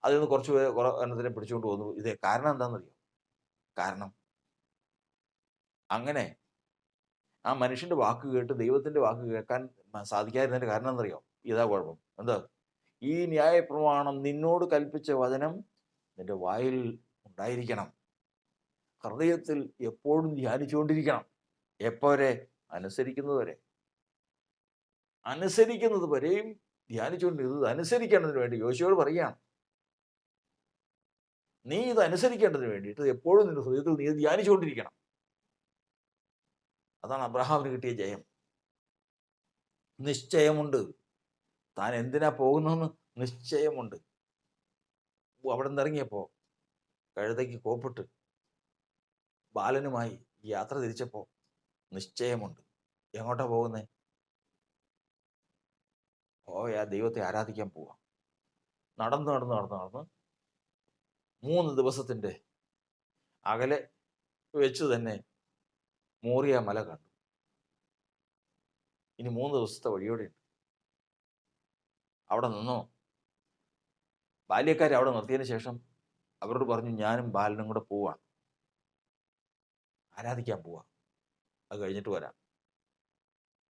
അതിൽ നിന്ന് കുറച്ച് എണ്ണത്തിനെ പിടിച്ചുകൊണ്ട് പോകുന്നു. ഇതേ കാരണം എന്താണെന്നറിയോ? കാരണം അങ്ങനെ ആ മനുഷ്യന്റെ വാക്ക് കേട്ട് ദൈവത്തിന്റെ വാക്ക് കേൾക്കാൻ സാധിക്കാതിരുന്നതിന്റെ കാരണം എന്നറിയോ? ഇതാ കുഴപ്പം. എന്താ? ഈ ന്യായപ്രമാണം നിന്നോട് കൽപ്പിച്ച വചനം നിന്റെ വായിൽ ഉണ്ടായിരിക്കണം, ഹൃദയത്തിൽ എപ്പോഴും ധ്യാനിച്ചുകൊണ്ടിരിക്കണം. എപ്പോരെ? അനുസരിക്കുന്നത് വരെയും ധ്യാനിച്ചുകൊണ്ടിരുന്നത്. അനുസരിക്കേണ്ടതിന് വേണ്ടി യോശുവയോട് പറയുകയാണ്, നീ ഇത് അനുസരിക്കേണ്ടതിന് വേണ്ടിയിട്ട് എപ്പോഴും നിന്റെ ഹൃദയത്തിൽ നീ ധ്യാനിച്ചുകൊണ്ടിരിക്കണം. അതാണ് അബ്രഹാമിന് കിട്ടിയ ജയം. നിശ്ചയമുണ്ട്. താൻ എന്തിനാ പോകുന്നതെന്ന് നിശ്ചയമുണ്ട്. അവിടെ നിന്ന് ഇറങ്ങിയപ്പോൾ കഴുതയ്ക്ക് കോപ്പിട്ട് ബാലനുമായി യാത്ര തിരിച്ചപ്പോൾ നിശ്ചയമുണ്ട്. എങ്ങോട്ടാ പോകുന്നേ? ആ ദൈവത്തെ ആരാധിക്കാൻ പോവാ. നടന്ന് 3 ദിവസത്തിൻ്റെ അകലെ വെച്ച് തന്നെ മോറിയ മല കണ്ടു. ഇനി 3 ദിവസത്തെ വഴിയോടെ ഉണ്ട്. അവിടെ നിന്നോ ബാല്യക്കാരെ അവിടെ നിർത്തിയതിന് ശേഷം അവരോട് പറഞ്ഞു, ഞാനും ബാലനും കൂടെ പോവാണ്, ആരാധിക്കാൻ പോവാ, അത് കഴിഞ്ഞിട്ട് വരാം.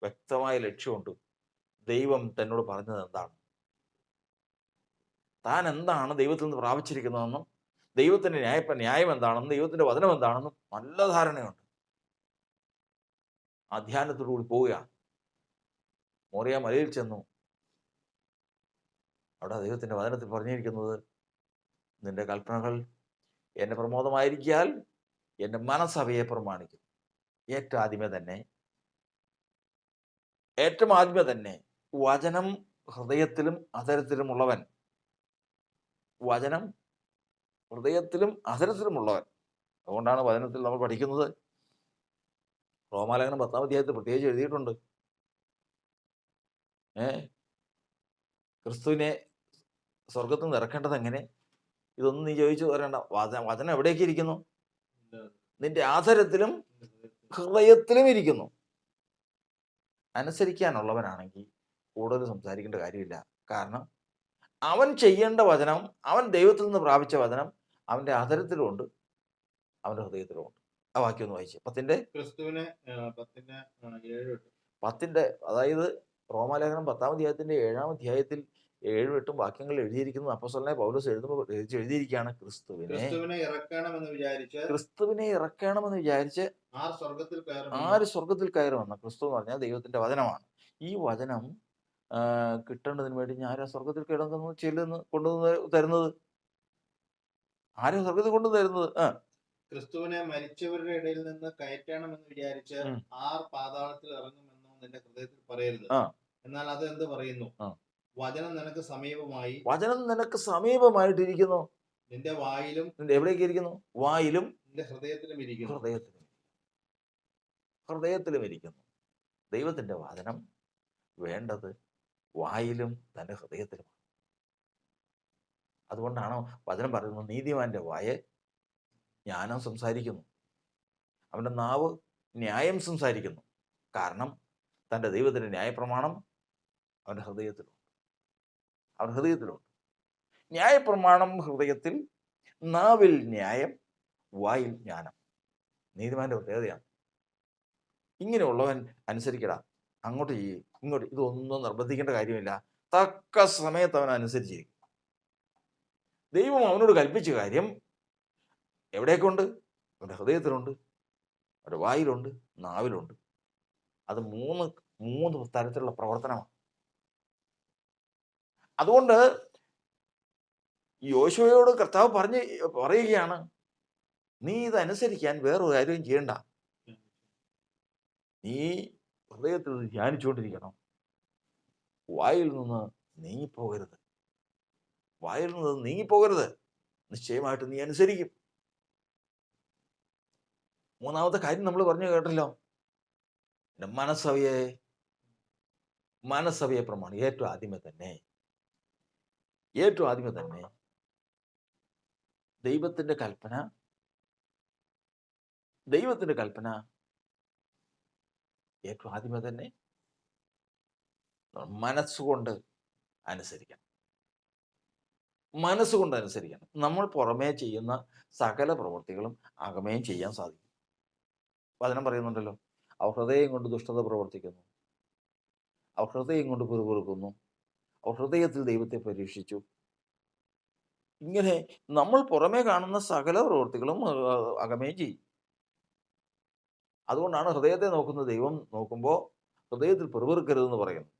വ്യക്തമായ ലക്ഷ്യമുണ്ട്. ദൈവം തന്നോട് പറഞ്ഞത് എന്താണ്, താൻ എന്താണ് ദൈവത്തിൽ നിന്ന് പ്രാപിച്ചിരിക്കുന്നതെന്നും ദൈവത്തിന്റെ ന്യായം എന്താണെന്നും ദൈവത്തിന്റെ വചനം എന്താണെന്നും നല്ല ധാരണയുണ്ട്. ആ ധ്യാനത്തോടുകൂടി പോവുകയാണ്. മോറിയ മലയിൽ ചെന്നു. അവിടെ ദൈവത്തിന്റെ വചനത്തിൽ പറഞ്ഞിരിക്കുന്നത്, നിന്റെ കൽപ്പനകൾ എന്റെ പ്രമോദമായിരിക്കാൽ എന്റെ മനസ്സവയെ പ്രമാണിക്കും. ഏറ്റവും ആദ്യമേ തന്നെ വചനം ഹൃദയത്തിലും അധരത്തിലുമുള്ളവൻ. വചനം ഹൃദയത്തിലും അധരത്തിലുമുള്ളവൻ. അതുകൊണ്ടാണ് വചനത്തിൽ നമ്മൾ പഠിക്കുന്നത്. റോമാലേഖനം 10-ാം അധ്യായത്തിൽ പ്രത്യേകിച്ച് എഴുതിയിട്ടുണ്ട്, ക്രിസ്തുവിനെ സ്വർഗത്തിൽ നിന്ന് ഇറക്കേണ്ടത് എങ്ങനെ? ഇതൊന്നും നീ ചോദിച്ചു പറയണ്ട. വചനം എവിടേക്ക് ഇരിക്കുന്നു? നിന്റെ ആധരത്തിലും ഹൃദയത്തിലും ഇരിക്കുന്നു. അനുസരിക്കാനുള്ളവനാണെങ്കിൽ കൂടുതൽ സംസാരിക്കേണ്ട കാര്യമില്ല. കാരണം അവൻ ചെയ്യേണ്ട വചനം, അവൻ ദൈവത്തിൽ നിന്ന് പ്രാപിച്ച വചനം അവന്റെ ആധരത്തിലുമുണ്ട്, അവന്റെ ഹൃദയത്തിലുമുണ്ട്. ആ വാക്യം ഒന്ന് വായിച്ചു. 10-ന്റെ അതായത് റോമാലേഖനം 10-ാം അധ്യായത്തിന്റെ 7-ാം അധ്യായത്തിൽ 7-8 വാക്യങ്ങൾ എഴുതിയിരിക്കുന്നത് അപ്പോസ്തലനായ പൗലോസ് എഴുതിയിരിക്കുകയാണ്, ക്രിസ്തുവിനെ ഇറക്കണമെന്ന് വിചാരിച്ച് ആര് സ്വർഗത്തിൽ കയറുമെന്ന്. ക്രിസ്തു എന്ന് പറഞ്ഞാൽ ദൈവത്തിന്റെ വചനമാണ്. ഈ വചനം കിട്ടേണ്ടതിന് വേണ്ടി ആരാ സ്വർഗത്തിൽ കൊണ്ടുവന്ന് തരുന്നത്? ആരാ സ്വർഗത്തിൽ കൊണ്ടു തരുന്നത്? ക്രിസ്തുവിനെ മരിച്ചവരുടെ ഇടയിൽ നിന്ന് കയറ്റണമെന്ന് വിചാരിച്ച് ആർ പാതാളത്തിൽ ഇറങ്ങുമെന്നോ നിന്റെ ഹൃദയത്തിൽ പറയരുത്. എന്നാൽ അത് എന്ത് പറയുന്നു? വചനം നിനക്ക് സമീപമായിട്ടിരിക്കുന്നു. നിന്റെ വായിലും. നിന്റെ എവിടേക്ക് ഇരിക്കുന്നു? വായിലും നിന്റെ ഹൃദയത്തിലും ഇരിക്കുന്നു. ഹൃദയത്തിലും ഇരിക്കുന്നു. ദൈവത്തിന്റെ വചനം വേണ്ടത് വായിലും തന്റെ ഹൃദയത്തിലുമാണ്. അതുകൊണ്ടാണ് വചനം പറയുന്നത്, നീതിമാന്റെ വായ ജ്ഞാനം സംസാരിക്കുന്നു, അവന്റെ നാവ് ന്യായം സംസാരിക്കുന്നു. കാരണം തൻ്റെ ദൈവത്തിന്റെ ന്യായപ്രമാണം അവന്റെ ഹൃദയത്തിലുണ്ട്. ന്യായപ്രമാണം ഹൃദയത്തിൽ, നാവിൽ ന്യായം, വായിൽ ജ്ഞാനം. നീതിമാന്റെ പ്രത്യേകതയാണ്. ഇങ്ങനെയുള്ളവൻ അനുസരിക്കടാ, അങ്ങോട്ട് ചെയ്യ്, ഇങ്ങോട്ട്, ഇതൊന്നും നിർബന്ധിക്കേണ്ട കാര്യമില്ല. തക്ക സമയത്ത് അവൻ അനുസരിച്ചിരിക്കും. ദൈവം അവനോട് കൽപ്പിച്ച കാര്യം എവിടേക്കുണ്ട്? അവൻ്റെ ഹൃദയത്തിലുണ്ട്, അവൻ്റെ വായിലുണ്ട്, നാവിലുണ്ട്. അത് മൂന്ന് തരത്തിലുള്ള പ്രവർത്തനമാണ്. അതുകൊണ്ട് യോശുവയോട് കർത്താവ് പറയുകയാണ്, നീ ഇതനുസരിക്കാൻ വേറൊരു കാര്യവും ചെയ്യണ്ട. നീ ഹൃദയത്തിൽ ധ്യാനിച്ചുകൊണ്ടിരിക്കണം. വായിൽ നിന്ന് നീങ്ങിപ്പോകരുത്. നിശ്ചയമായിട്ട് നീ അനുസരിക്കും. മൂന്നാമത്തെ കാര്യം നമ്മൾ പറഞ്ഞു കേട്ടല്ലോ, മനസ്സവയെ പ്രമാണം. ഏറ്റവും ആദ്യമേ തന്നെ ദൈവത്തിന്റെ കൽപ്പന ഏറ്റവും ആദ്യമേ തന്നെ മനസ്സുകൊണ്ട് അനുസരിക്കണം. നമ്മൾ പുറമേ ചെയ്യുന്ന സകല പ്രവൃത്തികളും അകമേയും ചെയ്യാൻ സാധിക്കും. വചനം പറയുന്നുണ്ടല്ലോ, അവർ ഹൃദയം കൊണ്ട് ദുഷ്ടത പ്രവർത്തിക്കുന്നു, അവർ ഹൃദയം കൊണ്ട് പിറുപിറുക്കുന്നു, അവർ ഹൃദയത്തിൽ ദൈവത്തെ പരീക്ഷിച്ചു. ഇങ്ങനെ നമ്മൾ പുറമേ കാണുന്ന സകല പ്രവൃത്തികളും അകമേ ചെയ്യും. അതുകൊണ്ടാണ് ഹൃദയത്തെ നോക്കുന്ന ദൈവം നോക്കുമ്പോൾ ഹൃദയത്തിൽ പിറുപിറുക്കരുതെന്ന് പറയുന്നു,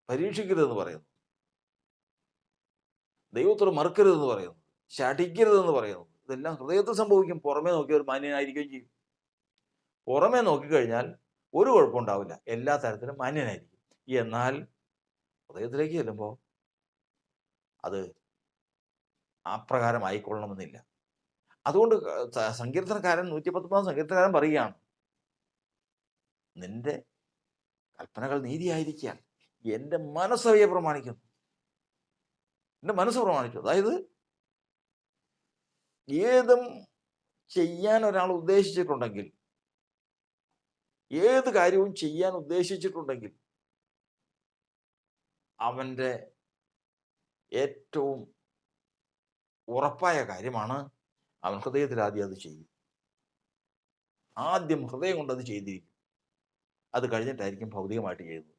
പരീക്ഷിക്കരുതെന്ന് പറയുന്നു, ദൈവത്തോട് മറുക്കരുതെന്ന് പറയുന്നു, ശഠിക്കരുതെന്ന് പറയുന്നു. ഇതെല്ലാം ഹൃദയത്തിൽ സംഭവിക്കും. പുറമേ നോക്കിയ ഒരു മാന്യനായിരിക്കുകയും ചെയ്യും. പുറമേ നോക്കിക്കഴിഞ്ഞാൽ ഒരു കുഴപ്പമുണ്ടാവില്ല, എല്ലാ തരത്തിലും മാന്യനായിരിക്കും. എന്നാൽ ഹൃദയത്തിലേക്ക് ചെല്ലുമ്പോൾ അത് അപ്രകാരം ആയിക്കൊള്ളണമെന്നില്ല. അതുകൊണ്ട് സങ്കീർത്തനക്കാരൻ 119 സങ്കീർത്തനക്കാരൻ പറയുകയാണ്, നിന്റെ കൽപ്പനകൾ നീതിയായിരിക്കാൻ എൻ്റെ മനസ്സവയെ പ്രമാണിക്കുന്നു. എൻ്റെ മനസ്സ് പ്രമാണിച്ചു. അതായത് ഏതും ചെയ്യാൻ ഒരാൾ ഉദ്ദേശിച്ചിട്ടുണ്ടെങ്കിൽ, ഏത് കാര്യവും ചെയ്യാൻ ഉദ്ദേശിച്ചിട്ടുണ്ടെങ്കിൽ അവൻ്റെ ഏറ്റവും ഉറപ്പായ കാര്യമാണ് അവൻ ഹൃദയത്തിൽ ആദ്യം അത് ചെയ്യും. ആദ്യം ഹൃദയം കൊണ്ട് അത് ചെയ്തിരിക്കും. അത് കഴിഞ്ഞിട്ടായിരിക്കും ഭൗതികമായിട്ട് ചെയ്യുന്നത്.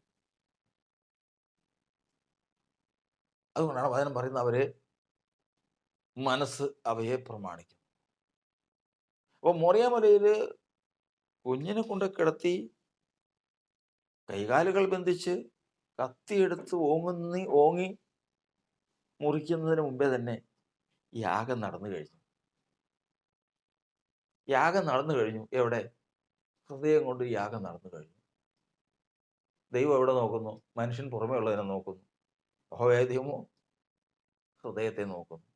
അതുകൊണ്ടാണ് വചനം പറയുന്നത്, അവര് മനസ്സ് അവയെ പ്രമാണിക്കും. അപ്പോൾ മോറിയാമലയിൽ കുഞ്ഞിനെ കൊണ്ട് കിടത്തി കൈകാലുകൾ ബന്ധിച്ച് കത്തിയെടുത്ത് ഓങ്ങി മുറിക്കുന്നതിന് മുമ്പേ തന്നെ യാഗം നടന്നു കഴിഞ്ഞു. യാഗം നടന്നു കഴിഞ്ഞു. എവിടെ? ഹൃദയം കൊണ്ട് യാഗം നടന്നു കഴിഞ്ഞു. ദൈവം എവിടെ നോക്കുന്നു? മനുഷ്യൻ പുറമേ ഉള്ളതിനെ നോക്കുന്നു. യഹോവയായ ദൈവമോ ഹൃദയത്തെ നോക്കുന്നു.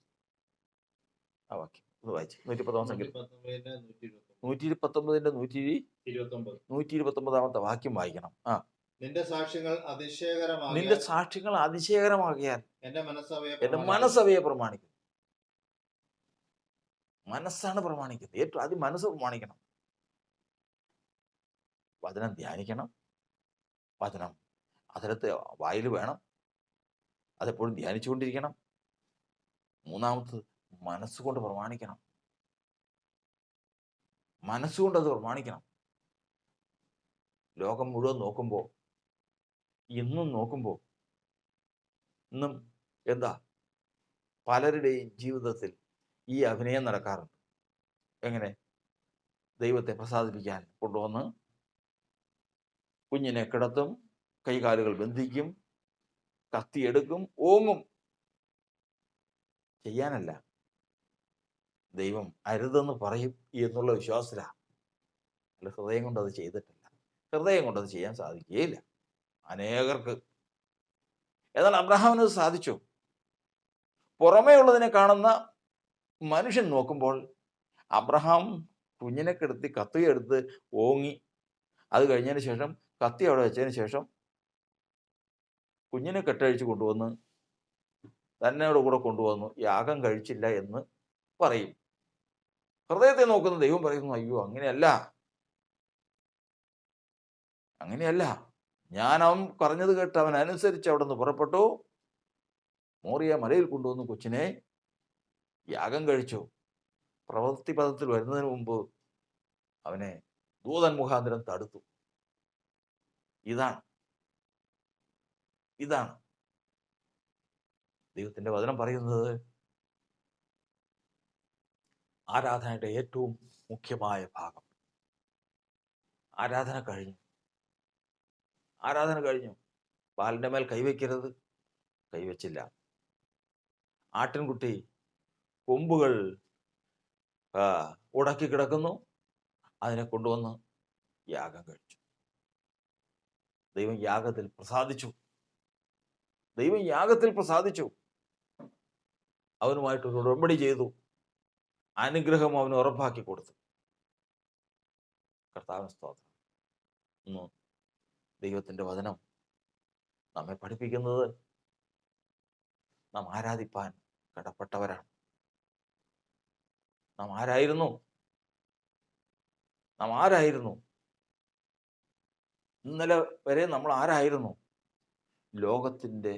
ആ വാക്യം ഒന്ന് വായിച്ചു. 119 സങ്കീർത്തനം 119ന്റെ 129 വാക്യം വായിക്കണം. നിന്റെ സാക്ഷ്യങ്ങൾ അതിശയകരമാകിയാൽ എന്റെ മനസ്സവയെ പ്രമാണിക്കും. മനസ്സാണ് പ്രമാണിക്കുന്നത്. ഏറ്റവും ആദ്യം മനസ്സ് പ്രമാണിക്കണം. വചനം ധ്യാനിക്കണം. വചനം അതിലത്തെ വായിൽ വേണം. അതെപ്പോഴും ധ്യാനിച്ചുകൊണ്ടിരിക്കണം. മൂന്നാമത് മനസ്സുകൊണ്ട് പ്രമാണിക്കണം. മനസ്സുകൊണ്ട് അത് പ്രമാണിക്കണം. ലോകം മുഴുവൻ നോക്കുമ്പോൾ, ഇന്നും നോക്കുമ്പോൾ, ഇന്നും എന്താ പലരുടെയും ജീവിതത്തിൽ ഈ അഭിനയം നടക്കാറുണ്ട്. എങ്ങനെ? ദൈവത്തെ പ്രസാദിപ്പിക്കാൻ കൊണ്ടുവന്ന് കുഞ്ഞിനെ കിടത്തും, കൈകാലുകൾ ബന്ധിക്കും, കത്തിയെടുക്കും, ഓങ്ങും. ചെയ്യാനല്ല, ദൈവം അരുതെന്ന് പറയും എന്നുള്ള വിശ്വാസത്തിലാണ്. അല്ല, ഹൃദയം കൊണ്ട് അത് ചെയ്തിട്ടില്ല. ഹൃദയം കൊണ്ട് അത് ചെയ്യാൻ സാധിക്കുകയില്ല അനേകർക്ക്. എന്നാൽ അബ്രഹാമിന് അത് സാധിച്ചു. പുറമേ ഉള്ളതിനെ കാണുന്ന മനുഷ്യൻ നോക്കുമ്പോൾ അബ്രഹാം കുഞ്ഞിനെ കിടത്തി കത്തിയെടുത്ത് ഓങ്ങി, അത് കഴിഞ്ഞതിന് ശേഷം കത്തി അവിടെ വെച്ചതിന് ശേഷം കുഞ്ഞിനെ കെട്ടഴിച്ച് കൊണ്ടുവന്ന് തന്നോട് കൂടെ കൊണ്ടുവന്നു യാഗം കഴിച്ചില്ല എന്ന് പറയും. ഹൃദയത്തെ നോക്കുന്ന ദൈവം പറയുന്നു, അയ്യോ അങ്ങനെയല്ല. ഞാൻ അവൻ പറഞ്ഞത് കേട്ട് അവൻ അനുസരിച്ച് അവിടെ നിന്ന് പുറപ്പെട്ടു. മോറിയ മലയിൽ കൊണ്ടുവന്നു കൊച്ചിനെ യാഗം കഴിച്ചു. പ്രവൃത്തി പദത്തിൽ വരുന്നതിന് മുമ്പ് അവനെ ദൂതൻ മുഖാന്തരം തടുത്തു. ഇതാണ് ദൈവത്തിന്റെ വചനം പറയുന്നത്. ആരാധനയുടെ ഏറ്റവും മുഖ്യമായ ഭാഗം ആരാധന കഴിഞ്ഞു. പാലിന്റെ മേൽ കൈവയ്ക്കരുത്, കൈവച്ചില്ല. ആട്ടിൻകുട്ടി കൊമ്പുകൾ ഉടക്കി കിടക്കുന്നു, അതിനെ കൊണ്ടുവന്ന് യാഗം കഴിച്ചു. ദൈവം യാഗത്തിൽ പ്രസാദിച്ചു. അവനുമായിട്ടൊരു ഉടമ്പടി ചെയ്തു. അനുഗ്രഹം അവന് ഉറപ്പാക്കി കൊടുത്തു. കർത്താവിന് സ്തോത്രം. ഇന്ന് ദൈവത്തിന്റെ വചനം നമ്മെ പഠിപ്പിക്കുന്നത് നാം ആരാധിപ്പാൻ കടപ്പെട്ടവരാണ്. നാം ആരായിരുന്നു? ഇന്നലെ വരെ നമ്മൾ ആരായിരുന്നു? ലോകത്തിന്റെ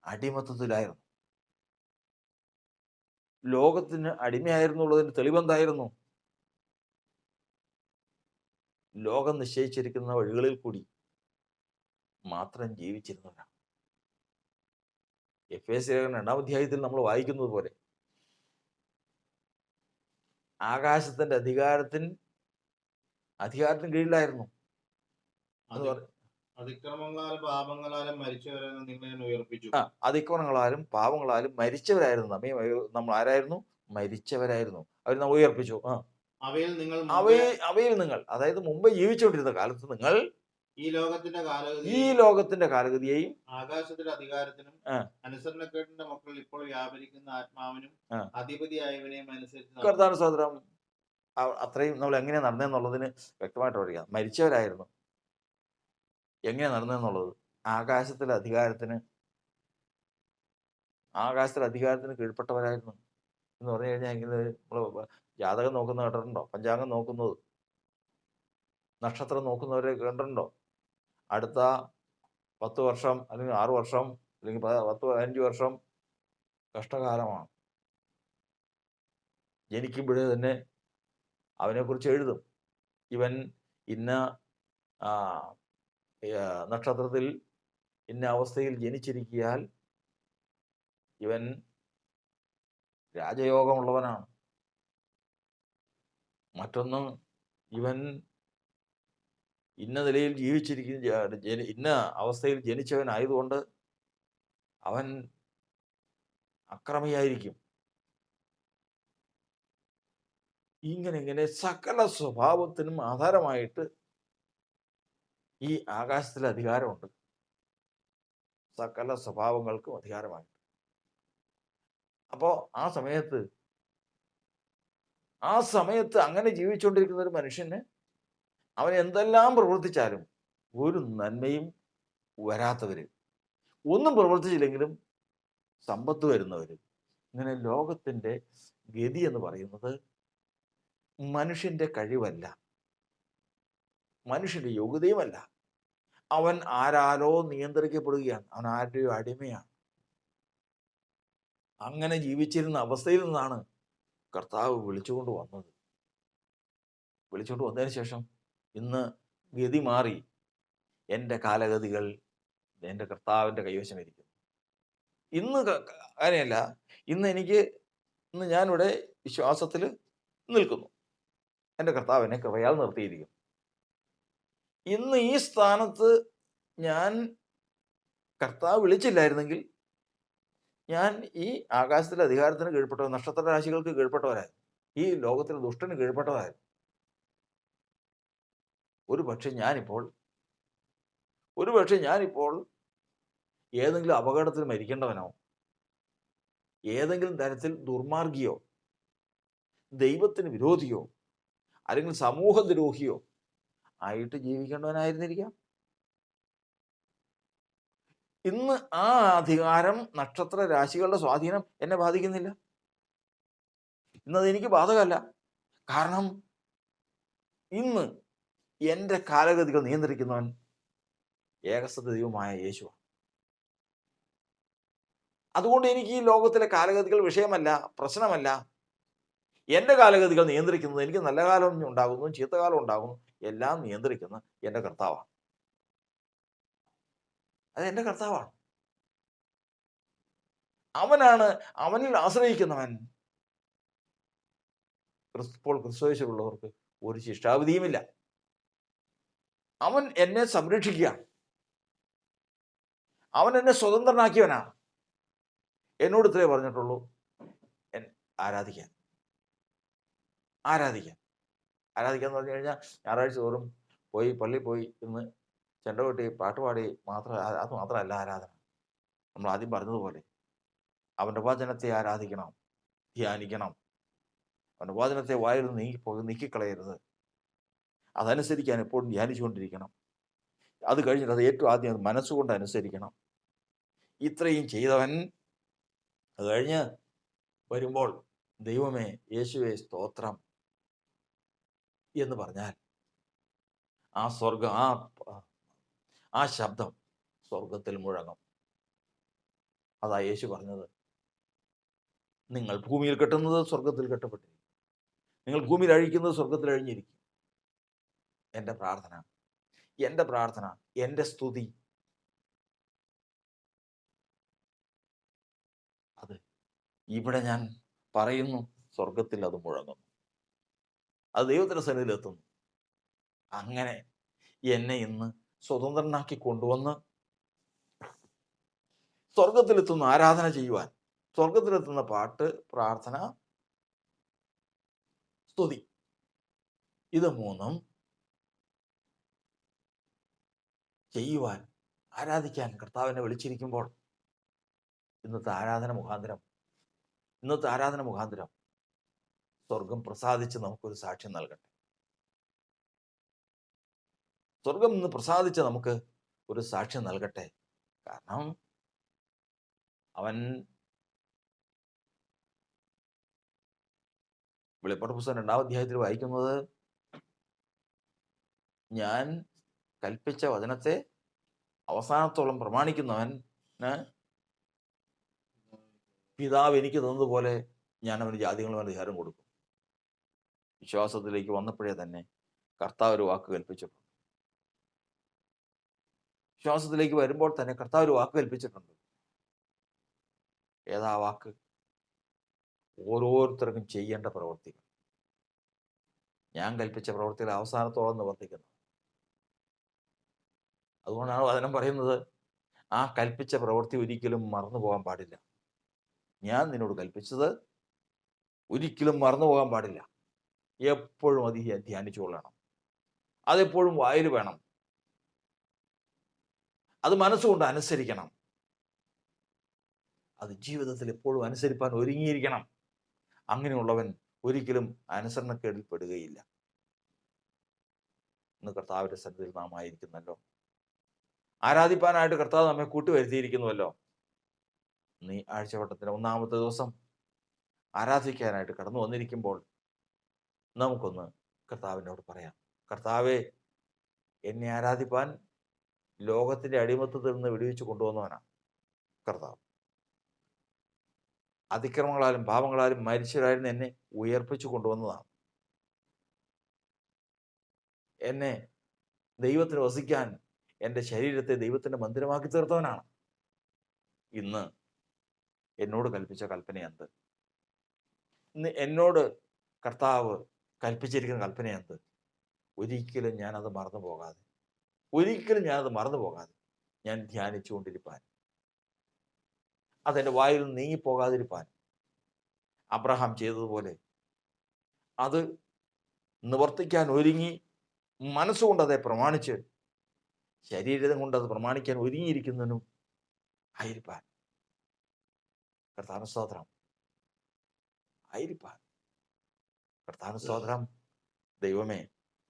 അടിമത്തത്തിലായിരുന്നു. ലോകത്തിന് അടിമയായിരുന്നുള്ളതിന് തെളിവെന്തായിരുന്നു? ലോകം നിശ്ചയിച്ചിരിക്കുന്ന വഴികളിൽ കൂടി മാത്രം ജീവിച്ചിരുന്നവരാണ്. എഫേസ്യർ 2-ാം അധ്യായത്തിൽ നമ്മൾ വായിക്കുന്നത് പോലെ ആകാശത്തിന്റെ അധികാരത്തിന് കീഴിലായിരുന്നു എന്ന് അതി- അതിക്രമങ്ങളാലും പാപങ്ങളാലും മരിച്ചവരെ നിങ്ങളെ ഞാൻ ഉയർപ്പിച്ചു. അതിക്രമങ്ങളാലും പാവങ്ങളാലും മരിച്ചവരായിരുന്നു. നമ്മൾ ആരായിരുന്നു? മരിച്ചവരായിരുന്നു. അവർ നമ്മൾ ഉയർപ്പിച്ചു. അവയിൽ നിങ്ങൾ മുമ്പേ അവയിൽ നിങ്ങൾ, അതായത് മുമ്പ് ജീവിച്ചുകൊണ്ടിരുന്ന കാലത്ത് നിങ്ങൾ ഈ ലോകത്തിന്റെ കാലഗതിയെയും ആകാശത്തിന്റെ അധികാരത്തിനും അനുസരണക്കേടിന്റെ മക്കൾ ഇപ്പോൾ വ്യാപരിക്കുന്ന ആത്മാവിനും അധിപതിയായവനെയും അനുസരിച്ച് കർത്താവിന് സ്തോത്രം. അത്രയും നമ്മൾ എങ്ങനെ നടന്നെന്നുള്ളതിന് വ്യക്തമായിട്ട് പറയാം. മരിച്ചവരായിരുന്നു. എങ്ങനെ നടന്നെന്നുള്ളത് ആകാശത്തിലെ അധികാരത്തിന് കീഴ്പ്പെട്ടവരായിരുന്നു എന്ന് പറഞ്ഞു കഴിഞ്ഞാൽ നമ്മൾ ജാതകം നോക്കുന്നത് കേട്ടിട്ടുണ്ടോ? പഞ്ചാംഗം നോക്കുന്നത്, നക്ഷത്രം നോക്കുന്നവരെ കണ്ടിട്ടുണ്ടോ? അടുത്ത 10 വർഷം അല്ലെങ്കിൽ 6 വർഷം അല്ലെങ്കിൽ 10-15 വർഷം കഷ്ടകാലമാണ്. ജനിക്കുമ്പോഴേ തന്നെ അവനെക്കുറിച്ച് എഴുതും. ഇവൻ ഇന്ന നക്ഷത്രത്തിൽ ഇന്ന അവസ്ഥയിൽ ജനിച്ചിരിക്കിയാൽ ഇവൻ രാജയോഗമുള്ളവനാണ്. മറ്റൊന്ന്, ഇവൻ ഇന്ന നിലയിൽ ഇന്ന അവസ്ഥയിൽ ജനിച്ചവനായതുകൊണ്ട് അവൻ അക്രമിയായിരിക്കും. ഇങ്ങനെ സകല സ്വഭാവത്തിനും ആധാരമായിട്ട് ഈ ആകാശത്തിലെ അധികാരമുണ്ട്. സകല സ്വഭാവങ്ങൾക്കും അധികാരമായിട്ട്. അപ്പോൾ ആ സമയത്ത് അങ്ങനെ ജീവിച്ചുകൊണ്ടിരിക്കുന്ന ഒരു മനുഷ്യന് അവൻ എന്തെല്ലാം പ്രവർത്തിച്ചാലും ഒരു നന്മയും വരാത്തവര്, ഒന്നും പ്രവർത്തിച്ചില്ലെങ്കിലും സമ്പത്ത് വരുന്നവര്, ഇങ്ങനെ ലോകത്തിന്റെ ഗതി എന്ന് പറയുന്നത് മനുഷ്യന്റെ കഴിവല്ല, മനുഷ്യന്റെ യോഗ്യതയുമല്ല. അവൻ ആരാലോ നിയന്ത്രിക്കപ്പെടുകയാണ്. അവൻ ആരുടെയോ അടിമയാണ്. അങ്ങനെ ജീവിച്ചിരുന്ന അവസ്ഥയിൽ നിന്നാണ് കർത്താവ് വിളിച്ചുകൊണ്ട് വന്നതിന് ശേഷം ഇന്ന് ഗതി മാറി. എൻ്റെ കാലഗതികൾ എൻ്റെ കർത്താവിൻ്റെ കൈവശമിരിക്കുന്നു. ഇന്ന് അങ്ങനെയല്ല. ഇന്ന് ഞാനിവിടെ വിശ്വാസത്തിൽ നിൽക്കുന്നു. എൻ്റെ കർത്താവ് എന്നെ കൃപയാൽ നിർത്തിയിരിക്കുന്നു. ഇന്ന് ഈ സ്ഥാനത്ത് ഞാൻ കർത്താവ് വിളിച്ചില്ലായിരുന്നെങ്കിൽ ഞാൻ ഈ ആകാശത്തിലെ അധികാരത്തിന് കീഴ്പ്പെട്ടവർ, നക്ഷത്ര രാശികൾക്ക് കീഴ്പ്പെട്ടവരായിരുന്നു. ഈ ലോകത്തിലെ ദുഷ്ടന് കീഴ്പ്പെട്ടവരായിരുന്നു. ഒരുപക്ഷെ ഞാനിപ്പോൾ ഏതെങ്കിലും അപകടത്തിൽ മരിക്കേണ്ടവനോ, ഏതെങ്കിലും തരത്തിൽ ദുർമാർഗിയോ, ദൈവത്തിന് വിരോധിയോ, അല്ലെങ്കിൽ സമൂഹദ്രോഹിയോ ആയിട്ട് ജീവിക്കേണ്ടവനായിരുന്നിരിക്കാം. ഇന്ന് ആ അധികാരം, നക്ഷത്ര രാശികളുടെ സ്വാധീനം എന്നെ ബാധിക്കുന്നില്ല. ഇന്നത് എനിക്ക് ബാധകമല്ല. കാരണം ഇന്ന് എൻ്റെ കാലഗതികൾ നിയന്ത്രിക്കുന്നവൻ ഏകസത്യ ദൈവമായ യേശുവാണ്. അതുകൊണ്ട് എനിക്ക് ഈ ലോകത്തിലെ കാലഗതികൾ വിഷയമല്ല, പ്രശ്നമല്ല. എൻ്റെ കാലഗതികൾ നിയന്ത്രിക്കുന്നത്, എനിക്ക് നല്ല കാലം ഉണ്ടാകുന്നു, ചീത്തകാലം ഉണ്ടാകുന്നു, എല്ലാം നിയന്ത്രിക്കുന്ന എൻ്റെ കർത്താവാണ്. അത് എൻ്റെ കർത്താവാണ്. അവനിൽ ആശ്രയിക്കുന്നവൻ, ഇപ്പോൾ ക്രിസ്തുയേശുവിലുള്ളവർക്ക് ഒരു ശിക്ഷാവിധിയുമില്ല. അവൻ എന്നെ സംരക്ഷിക്കുകയാണ്. അവൻ എന്നെ സ്വതന്ത്രനാക്കിയവനാണ്. എന്നോട് ഇത്രേ പറഞ്ഞിട്ടുള്ളൂ, ആരാധിക്കാൻ എന്ന് പറഞ്ഞു കഴിഞ്ഞാൽ ഞായറാഴ്ച തോറും പള്ളിയിൽ പോയി ഇന്ന് ചെണ്ടകൊട്ടി പാട്ടുപാടി അത് മാത്രമല്ല ആരാധന. നമ്മൾ ആദ്യം പറഞ്ഞതുപോലെ അവൻ്റെ വചനത്തെ ആരാധിക്കണം, ധ്യാനിക്കണം. അവൻ്റെ വചനത്തെ വായിൽ നിന്ന് നീക്കിക്കളയരുത്. അതനുസരിക്കാൻ എപ്പോഴും ധ്യാനിച്ചുകൊണ്ടിരിക്കണം. അത് കഴിഞ്ഞിട്ട് അത് ഏറ്റവും ആദ്യം മനസ്സുകൊണ്ട് അനുസരിക്കണം. ഇത്രയും ചെയ്തവൻ അത് കഴിഞ്ഞ് വരുമ്പോൾ ദൈവമേ, യേശുവേ സ്തോത്രം എന്ന് പറഞ്ഞാൽ ആ ശബ്ദം സ്വർഗത്തിൽ മുഴങ്ങും. അതാ യേശു പറഞ്ഞത്, നിങ്ങൾ ഭൂമിയിൽ കെട്ടുന്നത് സ്വർഗത്തിൽ കെട്ടപ്പെട്ടിരിക്കും, നിങ്ങൾ ഭൂമിയിൽ അഴിക്കുന്നത് സ്വർഗത്തിൽ അഴിഞ്ഞിരിക്കും. എൻ്റെ പ്രാർത്ഥന, എൻ്റെ പ്രാർത്ഥന, എൻ്റെ സ്തുതി, അത് ഇവിടെ ഞാൻ പറയുന്നു, സ്വർഗത്തിൽ അത് മുഴങ്ങുന്നു, അത് ദൈവത്തിൻ്റെ സന്നിധിയിലെത്തുന്നു. അങ്ങനെ എന്നെ ഇന്ന് സ്വതന്ത്രനാക്കി കൊണ്ടുവന്ന് സ്വർഗത്തിലെത്തുന്ന ആരാധന ചെയ്യുവാൻ, സ്വർഗത്തിലെത്തുന്ന പാട്ട്, പ്രാർത്ഥന, സ്തുതി, ഇത് മൂന്നും ചെയ്യുവാൻ, ആരാധിക്കാൻ കർത്താവിനെ വിളിച്ചിരിക്കുമ്പോൾ ഇന്നത്തെ ആരാധന മുഖാന്തരം സ്വർഗം പ്രസാദിച്ച് നമുക്കൊരു സാക്ഷ്യം നൽകട്ടെ. സ്വർഗം ഇന്ന് പ്രസാദിച്ച് നമുക്ക് ഒരു സാക്ഷ്യം നൽകട്ടെ. കാരണം അവൻ വെളിപ്പാട് പുസ്തകം 2-ാം അധ്യായത്തിൽ വായിക്കുന്നത്, ഞാൻ കൽപ്പിച്ച വചനത്തെ അവസാനത്തോളം പ്രമാണിക്കുന്നവന് പിതാവ് എനിക്ക് തന്നതുപോലെ ഞാൻ അവന് ജാതികളുടെ അധികാരം കൊടുക്കും. വിശ്വാസത്തിലേക്ക് വന്നപ്പോഴേ തന്നെ കർത്താവ് ഒരു വാക്ക് കൽപ്പിച്ചിട്ടുണ്ട്. വിശ്വാസത്തിലേക്ക് വരുമ്പോൾ തന്നെ കർത്താവ് ഒരു വാക്ക് കൽപ്പിച്ചിട്ടുണ്ട്. ഏതാ വാക്ക്? ഓരോരുത്തർക്കും ചെയ്യേണ്ട പ്രവൃത്തികൾ, ഞാൻ കൽപ്പിച്ച പ്രവൃത്തികൾ അവസാനത്തോളം നിവർത്തിക്കുന്നു. അതുകൊണ്ടാണ് വചനം പറയുന്നത്, ആ കൽപ്പിച്ച പ്രവൃത്തി ഒരിക്കലും മറന്നു പോകാൻ പാടില്ല. ഞാൻ നിന്നോട് കൽപ്പിച്ചത് ഒരിക്കലും മറന്നു പോകാൻ പാടില്ല. എപ്പോഴും അത് ധ്യാനിച്ചു കൊള്ളണം. അതെപ്പോഴും വായിൽ വേണം. അത് മനസ്സുകൊണ്ട് അനുസരിക്കണം. അത് ജീവിതത്തിൽ എപ്പോഴും അനുസരിപ്പാൻ ഒരുങ്ങിയിരിക്കണം. അങ്ങനെയുള്ളവൻ ഒരിക്കലും അനുസരണക്കേടിൽ പെടുകയില്ല. ഇന്ന് കർത്താവിന്റെ സന്നിധിയിൽ നാം ആയിരിക്കുന്നല്ലോ. ആരാധിപ്പാനായിട്ട് കർത്താവ് നമ്മെ കൂട്ടിവരുത്തിയിരിക്കുന്നുവല്ലോ. നീ ആഴ്ചവട്ടത്തിന് 1-ാമത്തെ ദിവസം ആരാധിക്കാനായിട്ട് കടന്നു വന്നിരിക്കുമ്പോൾ നമുക്കൊന്ന് കർത്താവിനോട് പറയാം, കർത്താവേ, എന്നെ ആരാധിപ്പാൻ ലോകത്തിന്റെ അടിമത്തത്തിൽ നിന്ന് വിടുവിച്ച് കൊണ്ടുവന്നവനാണ് കർത്താവ്. അതിക്രമങ്ങളാലും പാപങ്ങളാലും മരിച്ചവരായിരുന്നു എന്നെ ഉയർപ്പിച്ചു കൊണ്ടുവന്നതാണ്. എന്നെ ദൈവത്തിന് വസിക്കാൻ എൻ്റെ ശരീരത്തെ ദൈവത്തിന്റെ മന്ദിരമാക്കി തീർത്തവനാണ്. ഇന്ന് എന്നോട് കൽപ്പിച്ച കൽപ്പന എന്ത്? ഇന്ന് എന്നോട് കർത്താവ് കൽപ്പിച്ചിരിക്കുന്ന കൽപ്പന എന്ത്? ഒരിക്കലും ഞാനത് മറന്നു പോകാതെ ഞാൻ ധ്യാനിച്ചുകൊണ്ടിരിപ്പാൻ, അതെൻ്റെ വായിൽ നിന്ന് നീങ്ങിപ്പോകാതിരിപ്പാൻ, അബ്രഹാം ചെയ്തതുപോലെ അത് നിവർത്തിക്കാൻ ഒരുങ്ങി, മനസ്സുകൊണ്ട് അതെ പ്രമാണിച്ച്, ശരീരം കൊണ്ട് അത് പ്രമാണിക്കാൻ ഒരുങ്ങിയിരിക്കുന്നതിനും ആയിരിക്കാൻ കർത്താവിന് സ്തോത്രം. കർത്താവിന് സ്തോത്രം. ദൈവമേ,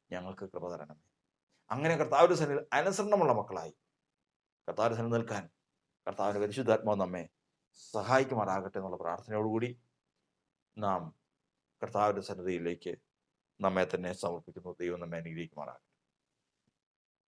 ഞങ്ങൾക്ക് കൃപ തരണമേ. അങ്ങനെ കർത്താവിന്റെ സന്നിധിയിൽ അനുസരണമുള്ള മക്കളായി കർത്താവിന്റെ സന്നിധിയിൽ നിൽക്കാൻ കർത്താവിന്റെ പരിശുദ്ധാത്മാവ് നമ്മെ സഹായിക്കുമാറാകട്ടെ എന്നുള്ള പ്രാർത്ഥനയോടുകൂടി നാം കർത്താവിന്റെ സന്നിധിയിലേക്ക് നമ്മെ തന്നെ സമർപ്പിക്കുന്നു. ദൈവം നമ്മെ അനുഗ്രഹിക്കുമാറാകട്ടെ.